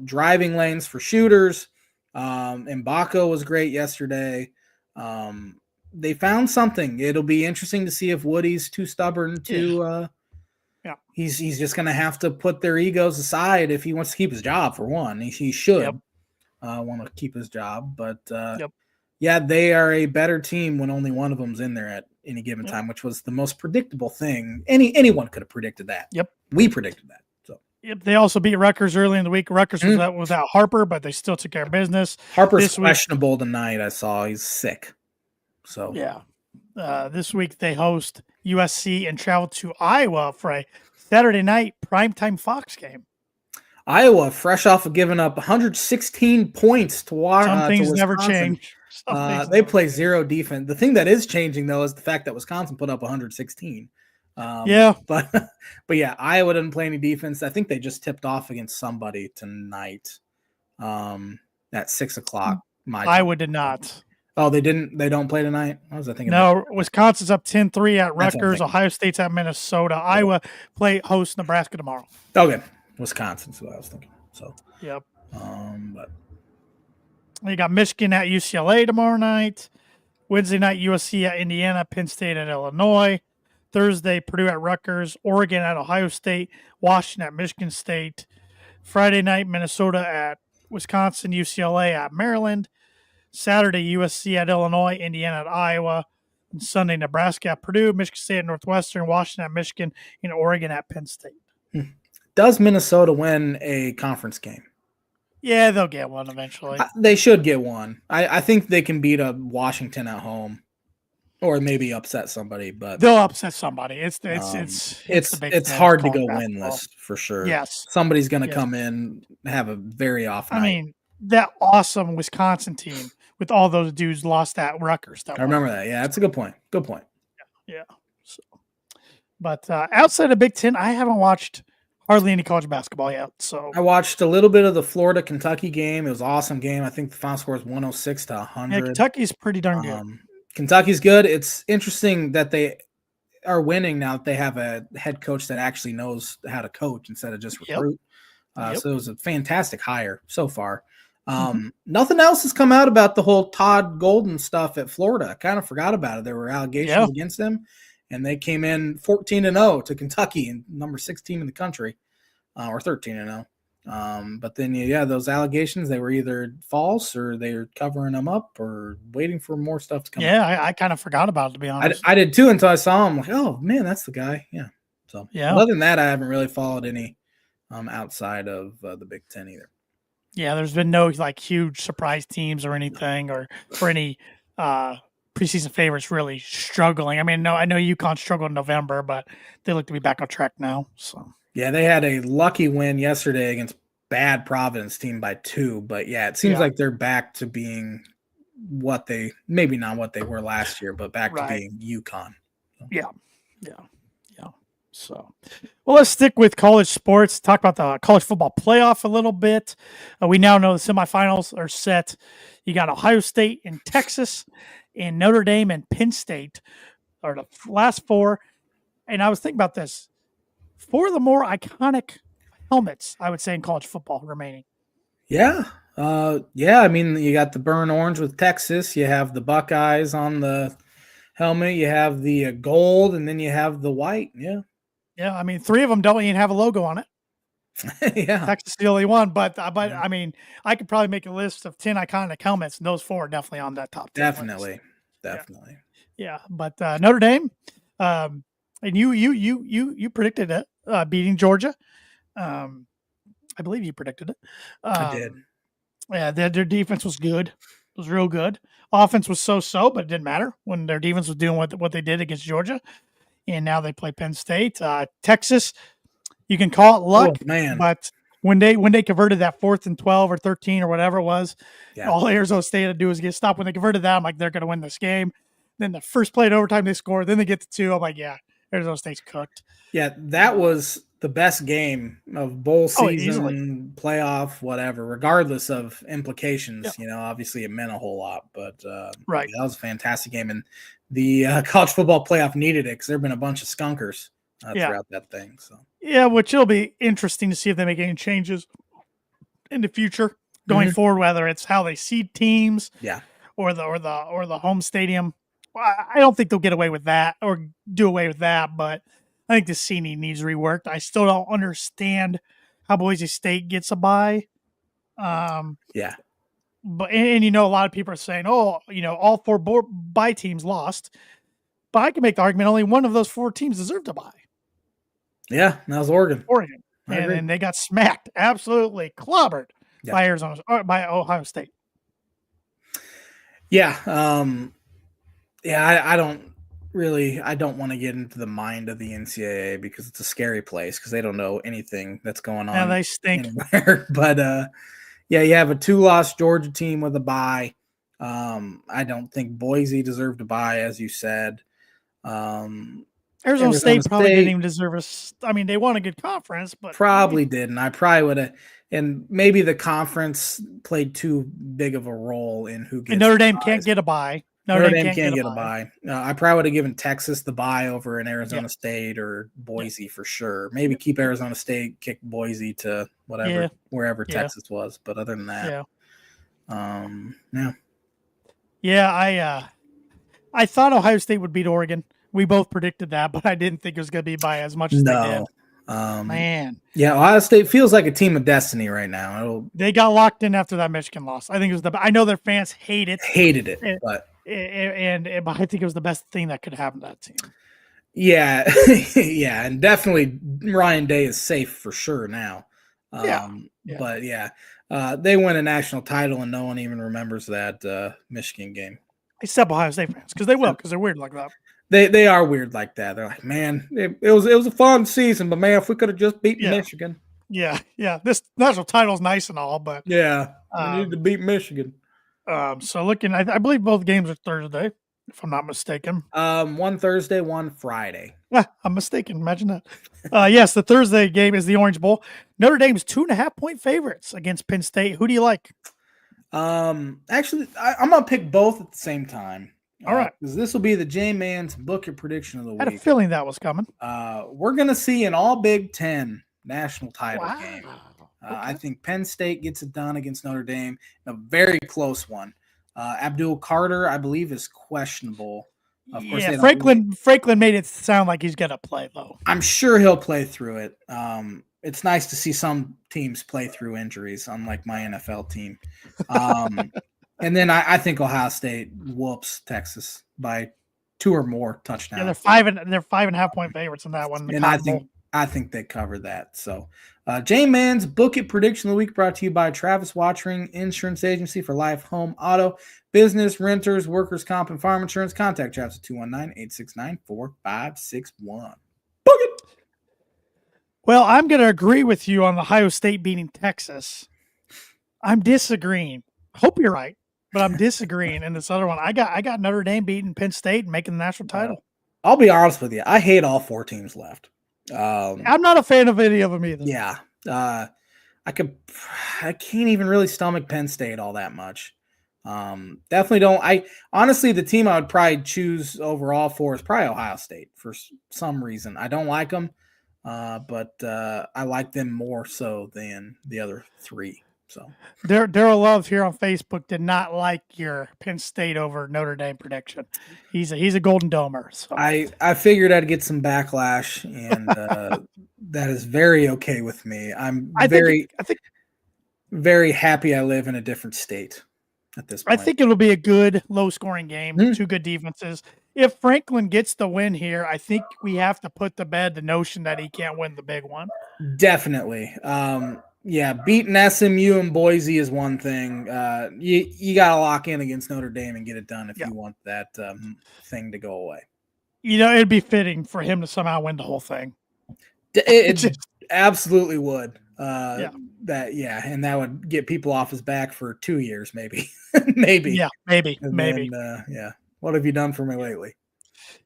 Speaker 2: driving lanes for shooters. Mbako was great yesterday. They found something. It'll be interesting to see if Woody's too stubborn to he's just going to have to put their egos aside if he wants to keep his job, for one. He should want to keep his job, but they are a better team when only one of them's in there at any given time, which was the most predictable thing. Anyone could have predicted that. We predicted that. So
Speaker 1: they also beat Rutgers early in the week. Rutgers was without Harper, but they still took care of business.
Speaker 2: Harper's questionable tonight. I saw he's sick. So
Speaker 1: this week they host USC and travel to Iowa for a Saturday night primetime Fox game.
Speaker 2: Iowa, fresh off of giving up 116 points to Wisconsin.
Speaker 1: Some things never change.
Speaker 2: They play zero defense. The thing that is changing, though, is the fact that Wisconsin put up 116. But Iowa didn't play any defense. I think they just tipped off against somebody tonight at 6 o'clock.
Speaker 1: Iowa did not.
Speaker 2: Oh, they didn't. They don't play tonight. What was I thinking?
Speaker 1: No, Wisconsin's up 10-3 at Rutgers. Ohio State's at Minnesota. Iowa hosts Nebraska tomorrow.
Speaker 2: Okay, Wisconsin's what I was thinking. So but
Speaker 1: you got Michigan at UCLA tomorrow night. Wednesday night, USC at Indiana. Penn State at Illinois. Thursday, Purdue at Rutgers. Oregon at Ohio State. Washington at Michigan State. Friday night, Minnesota at Wisconsin. UCLA at Maryland. Saturday, USC at Illinois, Indiana at Iowa, and Sunday, Nebraska at Purdue, Michigan State at Northwestern, Washington at Michigan, and Oregon at Penn State.
Speaker 2: Does Minnesota win a conference game?
Speaker 1: Yeah, they'll get one eventually.
Speaker 2: They should get one. I think they can beat a Washington at home, or maybe upset somebody. But
Speaker 1: they'll upset somebody. It's
Speaker 2: hard to go winless for sure.
Speaker 1: Yes,
Speaker 2: somebody's going to come in have a very off night.
Speaker 1: I mean, that awesome Wisconsin team with all those dudes lost at Rutgers.
Speaker 2: I remember that. Yeah, that's a good point. Good point.
Speaker 1: Yeah. So, but outside of Big Ten, I haven't watched hardly any college basketball yet. So
Speaker 2: I watched a little bit of the Florida-Kentucky game. It was an awesome game. I think the final score is 106-100.
Speaker 1: Yeah, Kentucky's pretty darn good.
Speaker 2: Kentucky's good. It's interesting that they are winning now that they have a head coach that actually knows how to coach instead of just recruit. So it was a fantastic hire so far. Nothing else has come out about the whole Todd Golden stuff at Florida. I kind of forgot about it. There were allegations against them, and they came in 14-0 to Kentucky, and number 6 team in the country, or 13-0. But then, those allegations, they were either false or they were covering them up or waiting for more stuff to come
Speaker 1: out. I kind of forgot about it, to be honest.
Speaker 2: I did too until I saw him. Like, oh, man, that's the guy. Yeah. So, other than that, I haven't really followed any outside of the Big Ten either.
Speaker 1: Yeah, there's been no huge surprise teams or anything, or any preseason favorites really struggling. I mean, I know UConn struggled in November, but they look to be back on track now. So
Speaker 2: they had a lucky win yesterday against bad Providence team by 2, but it seems like they're back to being maybe not what they were last year, but back to being UConn. So.
Speaker 1: Yeah. So, well, let's stick with college sports. Talk about the college football playoff a little bit. We now know the semifinals are set. You got Ohio State and Texas, and Notre Dame and Penn State are the last 4. And I was thinking about this: 4 of the more iconic helmets, I would say, in college football remaining.
Speaker 2: Yeah. I mean, you got the burnt orange with Texas. You have the Buckeyes on the helmet. You have the gold, and then you have the white. Yeah.
Speaker 1: Yeah, I mean, 3 of them don't even have a logo on it. Texas is the only one, but I mean, I could probably make a list of 10 iconic helmets, and those 4 are definitely on that top 10.
Speaker 2: Definitely.
Speaker 1: Yeah, but Notre Dame, and you predicted it, beating Georgia. I believe you predicted it.
Speaker 2: I did.
Speaker 1: Yeah, their defense was good. It was real good. Offense was so-so, but it didn't matter when their defense was doing what they did against Georgia. And now they play Penn State. Texas, you can call it luck, but when they converted that 4th and 12 or 13 or whatever it was, all Arizona State had to do was get stopped. When they converted that, I'm like, they're going to win this game. Then the first play at overtime, they score. Then they get to 2. I'm like, Arizona State's cooked.
Speaker 2: Yeah, that was the best game of bowl
Speaker 1: easily.
Speaker 2: season, playoff, whatever, regardless of implications.
Speaker 1: Yeah.
Speaker 2: Obviously it meant a whole lot, but
Speaker 1: Right.
Speaker 2: that was a fantastic game. And the college football playoff needed it because there have been a bunch of skunkers throughout that thing. So
Speaker 1: yeah, which it'll be interesting to see if they make any changes in the future going forward, whether it's how they seed teams, or the home stadium. I don't think they'll get away with that or do away with that, but I think the seeding needs reworked. I still don't understand how Boise State gets a bye. But a lot of people are saying, oh, all four bye teams lost, but I can make the argument only one of those four teams deserved a bye.
Speaker 2: Yeah, that was Oregon.
Speaker 1: And they got smacked, absolutely clobbered by Ohio State.
Speaker 2: Yeah. I don't want to get into the mind of the NCAA because it's a scary place because they don't know anything that's going on.
Speaker 1: Yeah, they stink.
Speaker 2: Anywhere. But you have a 2-loss Georgia team with a bye. I don't think Boise deserved a bye, as you said.
Speaker 1: Arizona State probably didn't even deserve they won a good conference, but
Speaker 2: probably didn't. I probably would have. And maybe the conference played too big of a role in who gets.
Speaker 1: And Notre Dame can't get a bye.
Speaker 2: Notre Dame can't get a bye. I probably would have given Texas the bye over an Arizona State or Boise for sure. Maybe keep Arizona State, kick Boise to wherever Texas was. But other than that,
Speaker 1: I thought Ohio State would beat Oregon. We both predicted that, but I didn't think it was going to be by as much as they did. Man.
Speaker 2: Yeah, Ohio State feels like a team of destiny right now.
Speaker 1: They got locked in after that Michigan loss. I think it was I know their fans hated it, but I think it was the best thing that could happen to that team.
Speaker 2: Yeah, yeah, and definitely Ryan Day is safe for sure now. But they win a national title and no one even remembers that Michigan game.
Speaker 1: Except Ohio State fans, because they will, because they're weird like that.
Speaker 2: They are weird like that. They're like, man, it was a fun season, but man, if we could have just beaten Michigan.
Speaker 1: Yeah. This national title is nice and all, but
Speaker 2: we needed to beat Michigan.
Speaker 1: So looking, I believe both games are Thursday, if I'm not mistaken.
Speaker 2: One Thursday, one Friday.
Speaker 1: Yeah, I'm mistaken. Imagine that. Yes, the Thursday game is the Orange Bowl. Notre Dame's 2.5-point favorites against Penn State. Who do you like?
Speaker 2: Actually, I'm gonna pick both at the same time.
Speaker 1: All right,
Speaker 2: because this will be the J-Man's book your prediction of the week.
Speaker 1: I had a feeling that was coming.
Speaker 2: We're gonna see an all Big Ten national title game. Okay. I think Penn State gets it done against Notre Dame, a very close one. Abdul Carter, I believe, is questionable.
Speaker 1: Of course, Franklin made it sound like he's gonna play though.
Speaker 2: I'm sure he'll play through it. It's nice to see some teams play through injuries, unlike my NFL team. And then I think Ohio State whoops Texas by 2 or more touchdowns.
Speaker 1: Yeah, they're 5.5-point favorites in that one.
Speaker 2: And I think they cover that. So, J-Man's Book It Prediction of the Week brought to you by Travis Watchering Insurance Agency for life, home, auto, business, renters, workers' comp, and farm insurance. Contact Travis at 219-869-4561. Book it!
Speaker 1: Well, I'm going to agree with you on Ohio State beating Texas. I'm disagreeing. Hope you're right, but I'm disagreeing in this other one. I got Notre Dame beating Penn State and making the national title.
Speaker 2: I'll be honest with you. I hate all 4 teams left.
Speaker 1: I'm not a fan of any of them either.
Speaker 2: Yeah. I can't even really stomach Penn State all that much. Definitely don't. Honestly, the team I would probably choose overall for is probably Ohio State for some reason. I don't like them, but I like them more so than the other 3. So
Speaker 1: Daryl Love here on Facebook did not like your Penn State over Notre Dame prediction. He's a Golden Domer. So
Speaker 2: I figured I'd get some backlash, and that is very okay with me. I think very happy I live in a different state at this point.
Speaker 1: I think it'll be a good low-scoring game. 2 good defenses. If Franklin gets the win here, I think we have to put to bed the notion that he can't win the big one.
Speaker 2: Definitely. Yeah, beating SMU and Boise is one thing. You got to lock in against Notre Dame and get it done if you want that thing to go away.
Speaker 1: It'd be fitting for him to somehow win the whole thing.
Speaker 2: It absolutely would. And that would get people off his back for 2 years, maybe. maybe.
Speaker 1: Yeah, maybe.
Speaker 2: Then, what have you done for me lately?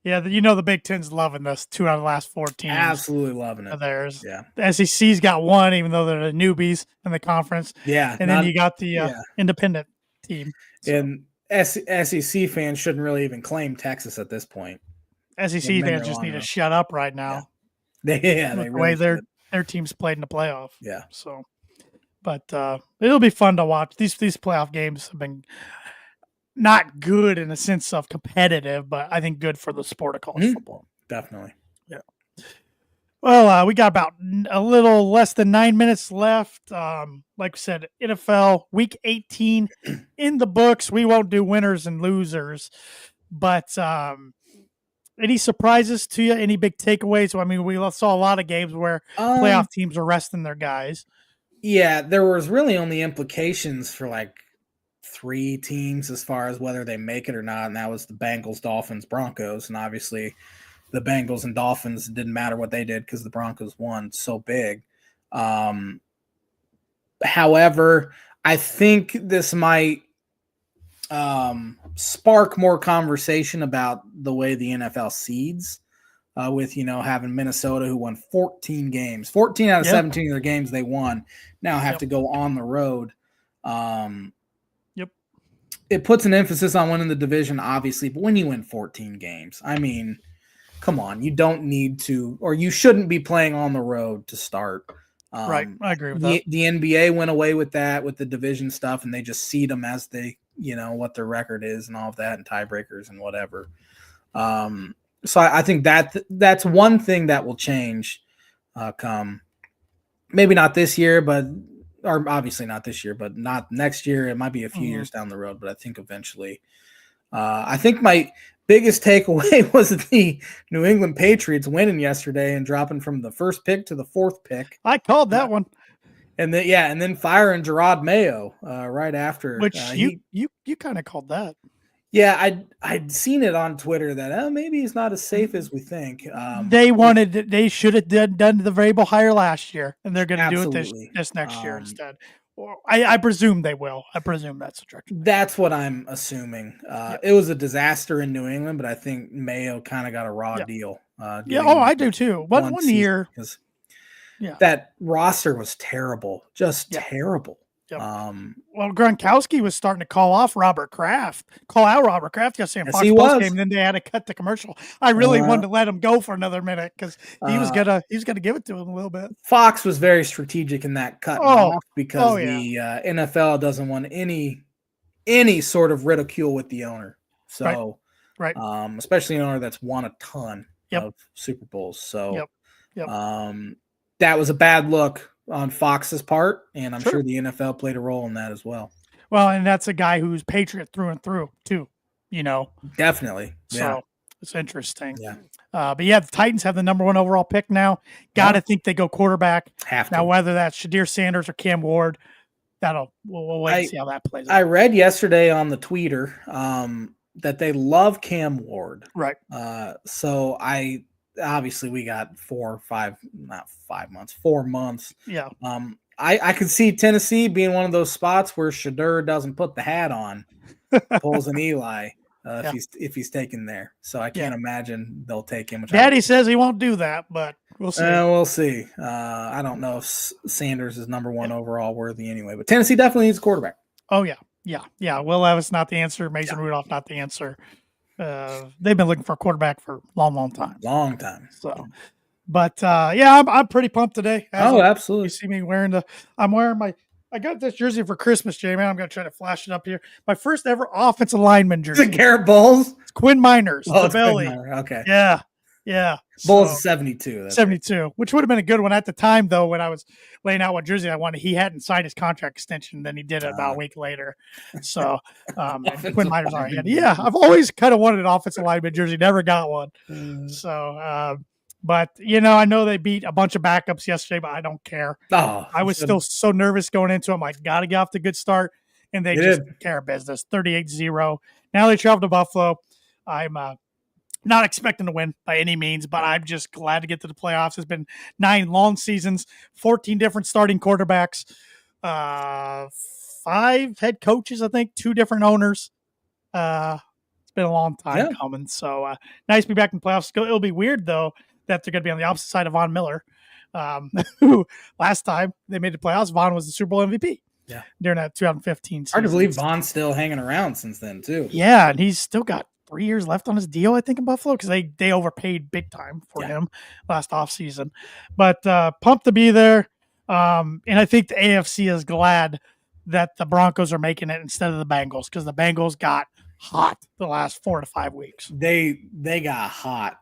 Speaker 1: Yeah, the Big Ten's loving this. 2 out of the last 4 teams.
Speaker 2: Absolutely loving it.
Speaker 1: Theirs.
Speaker 2: Yeah.
Speaker 1: The SEC's got 1, even though they're the newbies in the conference.
Speaker 2: Yeah.
Speaker 1: And then you got the independent team.
Speaker 2: So. And SEC fans shouldn't really even claim Texas at this point.
Speaker 1: SEC fans just need to shut up right now.
Speaker 2: Yeah,
Speaker 1: the way their team's played in the playoff.
Speaker 2: Yeah.
Speaker 1: So, but it'll be fun to watch. These playoff games have been not good in the sense of competitive, but I think good for the sport of college football.
Speaker 2: Definitely.
Speaker 1: Yeah. Well, we got about a little less than 9 minutes left. Like we said, NFL Week 18 in the books. We won't do winners and losers, but any surprises to you? Any big takeaways? I mean, we saw a lot of games where playoff teams are resting their guys.
Speaker 2: Yeah, there was really only implications for like 3 teams as far as whether they make it or not, and that was the Bengals, Dolphins, Broncos, and obviously the Bengals and Dolphins, it didn't matter what they did because the Broncos won so big. However, I think this might spark more conversation about the way the NFL seeds, with, having Minnesota, who won 14 games, 14 out of 17 of their games they won, now have to go on the road. It puts an emphasis on winning the division, obviously, but when you win 14 games, I mean, come on, you don't need to, or you shouldn't be playing on the road to start.
Speaker 1: Right, I agree with that.
Speaker 2: The NBA went away with that, with the division stuff, and they just seed them as they, what their record is and all of that, and tiebreakers and whatever. So I think that's one thing that will change come, maybe not this year, or obviously not this year, but not next year. It might be a few years down the road, but I think eventually. I think my biggest takeaway was the New England Patriots winning yesterday and dropping from the first pick to the 4th pick.
Speaker 1: I called that one.
Speaker 2: And then firing Gerard Mayo right after.
Speaker 1: Which you kind of called that.
Speaker 2: Yeah, I'd seen it on Twitter that maybe he's not as safe as we think.
Speaker 1: They should have done the variable hire last year, and they're going to do it this next year instead. I presume they will. I presume that's the direction.
Speaker 2: That's what I'm assuming. It was a disaster in New England, but I think Mayo kind of got a raw deal.
Speaker 1: I do too. One year.
Speaker 2: That roster was terrible, just terrible.
Speaker 1: Yep. Well, Gronkowski was starting to call out Robert Kraft yesterday in Fox Sports game, and then they had to cut the commercial. I really wanted to let him go for another minute because he was gonna give it to him a little bit.
Speaker 2: Fox was very strategic in that cut off because the NFL doesn't want any sort of ridicule with the owner. So,
Speaker 1: right.
Speaker 2: Especially an owner that's won a ton of Super Bowls. So, that was a bad look on Fox's part, and I'm sure the NFL played a role in that as well.
Speaker 1: Well, and that's a guy who's Patriot through and through too,
Speaker 2: Definitely.
Speaker 1: So it's interesting.
Speaker 2: Yeah.
Speaker 1: But the Titans have the number 1 overall pick now. Got to think they go quarterback.
Speaker 2: Have to.
Speaker 1: Now, whether that's Shadir Sanders or Cam Ward, we'll wait and see how that plays out.
Speaker 2: I read yesterday on the Twitter that they love Cam Ward.
Speaker 1: Right.
Speaker 2: So obviously we got 4 months.
Speaker 1: Yeah.
Speaker 2: I could see Tennessee being one of those spots where Shadur doesn't put the hat on, pulls an Eli if he's taken there. So I can't imagine they'll take him.
Speaker 1: Daddy says he won't do that, but we'll see.
Speaker 2: We'll see. I don't know if Sanders is number 1 overall worthy anyway, but Tennessee definitely needs a quarterback.
Speaker 1: Oh yeah. Will Levis not the answer. Mason Rudolph not the answer. They've been looking for a quarterback for a long time. So, but I'm pretty pumped today.
Speaker 2: Absolutely.
Speaker 1: You see me I got this jersey for Christmas, Jay, man. I'm going to try to flash it up here. My first ever offensive lineman jersey.
Speaker 2: Is it Garrett Bowles?
Speaker 1: It's Quinn Miners.
Speaker 2: Oh,
Speaker 1: the belly.
Speaker 2: Okay.
Speaker 1: Yeah.
Speaker 2: Bowles is 72.
Speaker 1: 72, which would have been a good one at the time, though, when I was laying out what jersey I wanted. He hadn't signed his contract extension. Then he did it about a week later. So Quinn Miners already had. Yeah, I've always kind of wanted an offensive lineman jersey. Never got one. So, but, I know they beat a bunch of backups yesterday, but I don't care. I was still so nervous going into it. I'm like, got to get off to a good start. And they just took care of business, 38-0. Now they travel to Buffalo. I'm not expecting to win by any means, but I'm just glad to get to the playoffs. It's been 9 long seasons, 14 different starting quarterbacks, 5 head coaches, I think, 2 different owners. It's been a long time coming. So nice to be back in the playoffs. It'll be weird, though, that they're going to be on the opposite side of Von Miller, who last time they made the playoffs, Von was the Super Bowl MVP.
Speaker 2: Yeah.
Speaker 1: During that 2015 season.
Speaker 2: Hard to believe Von's still hanging around since then, too.
Speaker 1: Yeah, and he's still got 3 years left on his deal, I think, in Buffalo, because they overpaid big time for him last offseason. But pumped to be there. And I think the AFC is glad that the Broncos are making it instead of the Bengals, because the Bengals got hot the last 4 to 5 weeks.
Speaker 2: They got hot.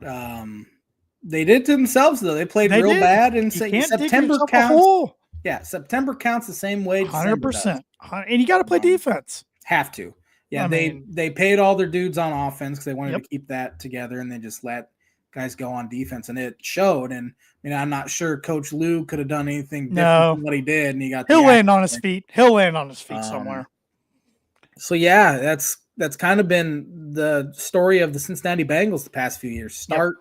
Speaker 2: They did to themselves, though. They played real bad, and September counts. Yeah, September counts the same way.
Speaker 1: 100%. And you got to play defense.
Speaker 2: Have to. Yeah, they paid all their dudes on offense because they wanted to keep that together, and they just let guys go on defense, and it showed. And I'm not sure Coach Lou could have done anything different than what he did, and he'll
Speaker 1: land on his feet. He'll land on his feet somewhere.
Speaker 2: So yeah, that's kind of been the story of the Cincinnati Bengals the past few years. Start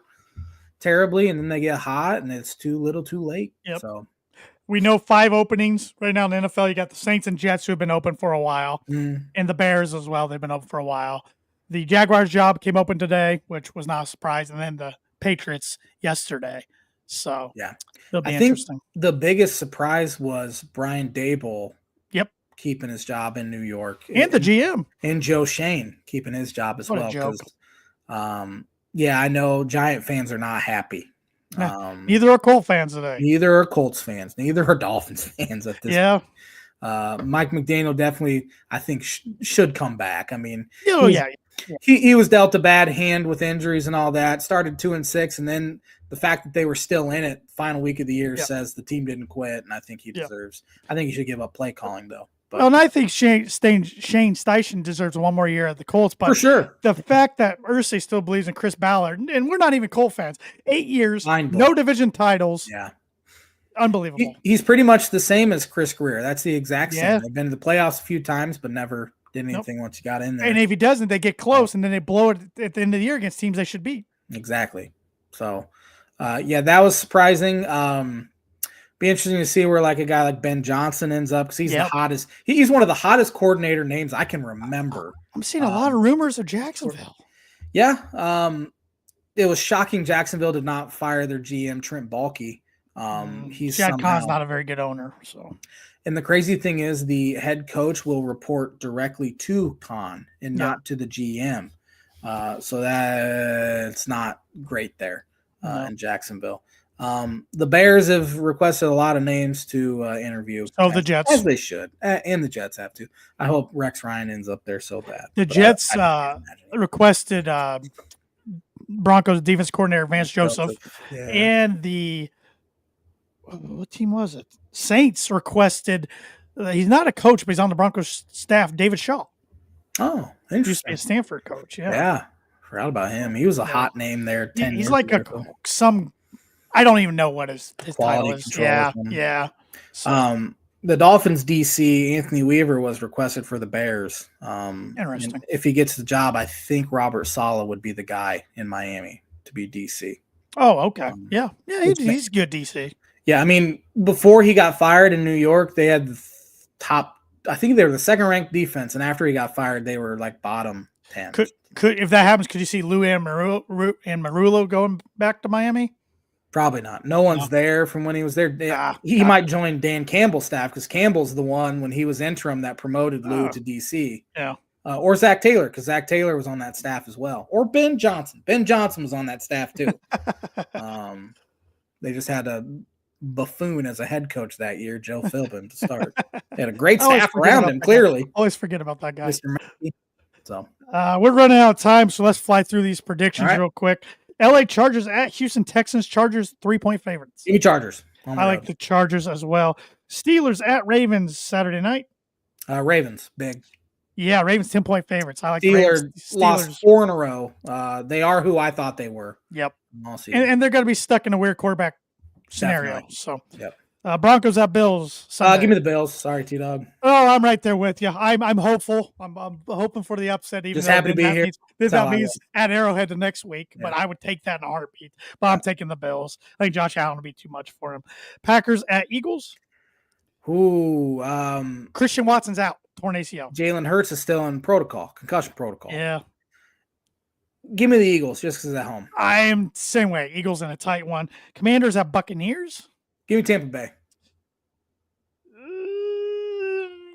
Speaker 2: terribly, and then they get hot, and it's too little, too late. So.
Speaker 1: We know 5 openings right now in the NFL. You got the Saints and Jets who have been open for a while, and the Bears as well. They've been open for a while. The Jaguars job came open today, which was not a surprise, and then the Patriots yesterday. So it'll be interesting.
Speaker 2: The biggest surprise was Brian Daboll. Keeping his job in New York,
Speaker 1: and the GM
Speaker 2: and Joe Shane keeping his job as well.
Speaker 1: A joke.
Speaker 2: I know Giant fans are not happy.
Speaker 1: Neither are Colts fans today.
Speaker 2: Neither are Colts fans. Neither are Dolphins fans at this point. Mike McDaniel definitely, I think, should come back. I mean, he was dealt a bad hand with injuries and all that. Started 2-6, and then the fact that they were still in it final week of the year says the team didn't quit, and I think he deserves. I think he should give up play calling though.
Speaker 1: Well, and I think Shane Steichen deserves one more year at the Colts. But
Speaker 2: for sure,
Speaker 1: the fact that Irsay still believes in Chris Ballard, and we're not even Colt fans, 8 years, no division titles.
Speaker 2: Yeah.
Speaker 1: Unbelievable.
Speaker 2: He's pretty much the same as Chris Greer. That's the exact same. They've been to the playoffs a few times, but never did anything once you got in there.
Speaker 1: And if he doesn't, they get close, and then they blow it at the end of the year against teams they should beat.
Speaker 2: Exactly. So, that was surprising. Be interesting to see where like a guy like Ben Johnson ends up because he's the hottest. He's one of the hottest coordinator names I can remember.
Speaker 1: I'm seeing a lot of rumors of Jacksonville.
Speaker 2: Yeah, it was shocking. Jacksonville did not fire their GM Trent Baalke.
Speaker 1: Chad Kahn's not a very good owner. So,
Speaker 2: and the crazy thing is, the head coach will report directly to Kahn and not to the GM. So that's not great there in Jacksonville. The Bears have requested a lot of names to interview.
Speaker 1: The Jets.
Speaker 2: As they should. And the Jets have to. I hope Rex Ryan ends up there so bad.
Speaker 1: The Jets requested Broncos defense coordinator Vance Joseph. And what team was it? Saints requested, he's not a coach, but he's on the Broncos staff, David Shaw.
Speaker 2: Oh, interesting.
Speaker 1: He used to be a Stanford coach.
Speaker 2: Yeah. Forgot about him. He was a hot name there 10
Speaker 1: He's
Speaker 2: years
Speaker 1: like
Speaker 2: ago.
Speaker 1: I don't even know what his title is. Yeah.
Speaker 2: So. The Dolphins DC, Anthony Weaver, was requested for the Bears.
Speaker 1: Interesting.
Speaker 2: If he gets the job, I think Robert Saleh would be the guy in Miami to be DC.
Speaker 1: Oh, okay. He's good DC.
Speaker 2: Yeah, I mean, before he got fired in New York, they had the top. I think they were the second-ranked defense, and after he got fired, they were like bottom 10.
Speaker 1: Could if that happens, could you see Lou and Marullo going back to Miami?
Speaker 2: Probably not. No one's there from when he was there. He might join Dan Campbell's staff because Campbell's the one when he was interim that promoted Lou to DC.
Speaker 1: Yeah.
Speaker 2: Or Zach Taylor, because Zach Taylor was on that staff as well. Or Ben Johnson. Ben Johnson was on that staff too. They just had a buffoon as a head coach that year, Joe Philbin, to start. They had a great staff around him, clearly.
Speaker 1: Always forget about that guy.
Speaker 2: Mr. Mackey. So
Speaker 1: we're running out of time, so let's fly through these predictions real quick. LA Chargers at Houston Texans. Chargers 3-point favorites.
Speaker 2: Give me Chargers.
Speaker 1: I like the Chargers as well. Steelers at Ravens Saturday night.
Speaker 2: Ravens, big.
Speaker 1: Yeah, Ravens 10-point favorites. I like
Speaker 2: Steelers. Lost 4 in a row. They are who I thought they were.
Speaker 1: Yep. And they're going to be stuck in a weird quarterback scenario.
Speaker 2: Definitely.
Speaker 1: So,
Speaker 2: yep.
Speaker 1: Broncos at Bills.
Speaker 2: Give me the Bills. Sorry, T-Dog.
Speaker 1: Oh, I'm right there with you. I'm hopeful. I'm hoping for the upset. Even
Speaker 2: just happy to be here.
Speaker 1: That means at Arrowhead the next week, but I would take that in a heartbeat. But I'm taking the Bills. I think Josh Allen will be too much for him. Packers at Eagles.
Speaker 2: Ooh,
Speaker 1: Christian Watson's out. Torn ACL.
Speaker 2: Jalen Hurts is still in concussion protocol.
Speaker 1: Yeah.
Speaker 2: Give me the Eagles just because at home.
Speaker 1: I'm same way. Eagles in a tight one. Commanders at Buccaneers.
Speaker 2: Give me Tampa Bay.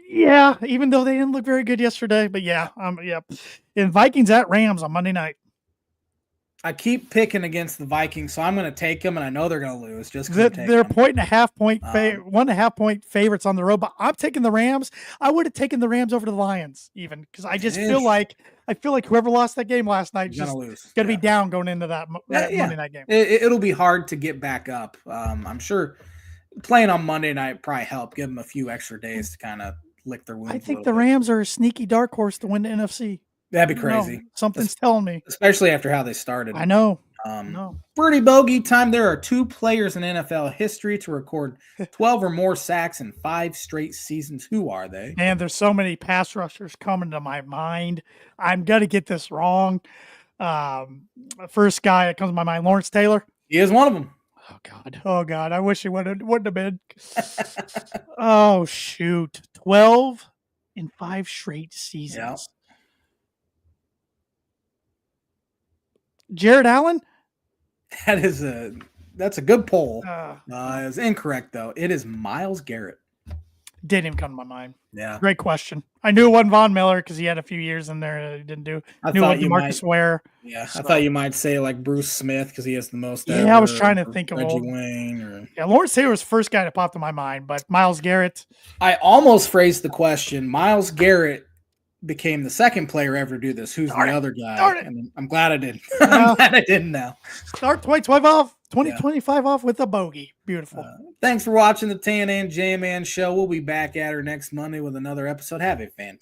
Speaker 1: Yeah, even though they didn't look very good yesterday, but yeah, yep. And Vikings at Rams on Monday night.
Speaker 2: I keep picking against the Vikings, so I'm going to take them, and I know they're going to lose just
Speaker 1: because they're
Speaker 2: them.
Speaker 1: 1.5 point favorites on the road. But I'm taking the Rams. I would have taken the Rams over the Lions, even because I just feel like whoever lost that game last night is going to be down going into that Monday night game.
Speaker 2: It'll be hard to get back up. I'm sure playing on Monday night probably helped give them a few extra days to kind of lick their wounds.
Speaker 1: I think the Rams are a sneaky dark horse to win the NFC.
Speaker 2: That'd be crazy.
Speaker 1: Something's telling me,
Speaker 2: especially after how they started.
Speaker 1: I know.
Speaker 2: Birdie bogey time. There are 2 players in NFL history to record 12 or more sacks in 5 straight seasons. Who are they?
Speaker 1: Man, there's so many pass rushers coming to my mind. I'm gonna get this wrong. First guy that comes to my mind, Lawrence Taylor.
Speaker 2: He is one of them.
Speaker 1: Oh God! I wish he wouldn't have been. Oh shoot! 12 in 5 straight seasons.
Speaker 2: Yep.
Speaker 1: Jared Allen?
Speaker 2: That's a good poll. It's incorrect though. It is Myles Garrett.
Speaker 1: Didn't even come to my mind.
Speaker 2: Yeah.
Speaker 1: Great question. I knew it wasn't Von Miller because he had a few years in there that he didn't do. I knew it was Marcus Ware.
Speaker 2: Yeah. So. I thought you might say like Bruce Smith because he has the most.
Speaker 1: Yeah, I was trying to think of
Speaker 2: Reggie Wayne.
Speaker 1: Yeah, Lawrence Taylor was the first guy that popped in my mind, but Myles Garrett.
Speaker 2: I almost phrased the question. Myles Garrett became the second player ever to do this. Who's the other guy? And I'm glad I did. I'm glad I didn't now.
Speaker 1: Start 2025 off with a bogey. Beautiful.
Speaker 2: Thanks for watching the Tan and J-Man show. We'll be back at her next Monday with another episode. Have a fantastic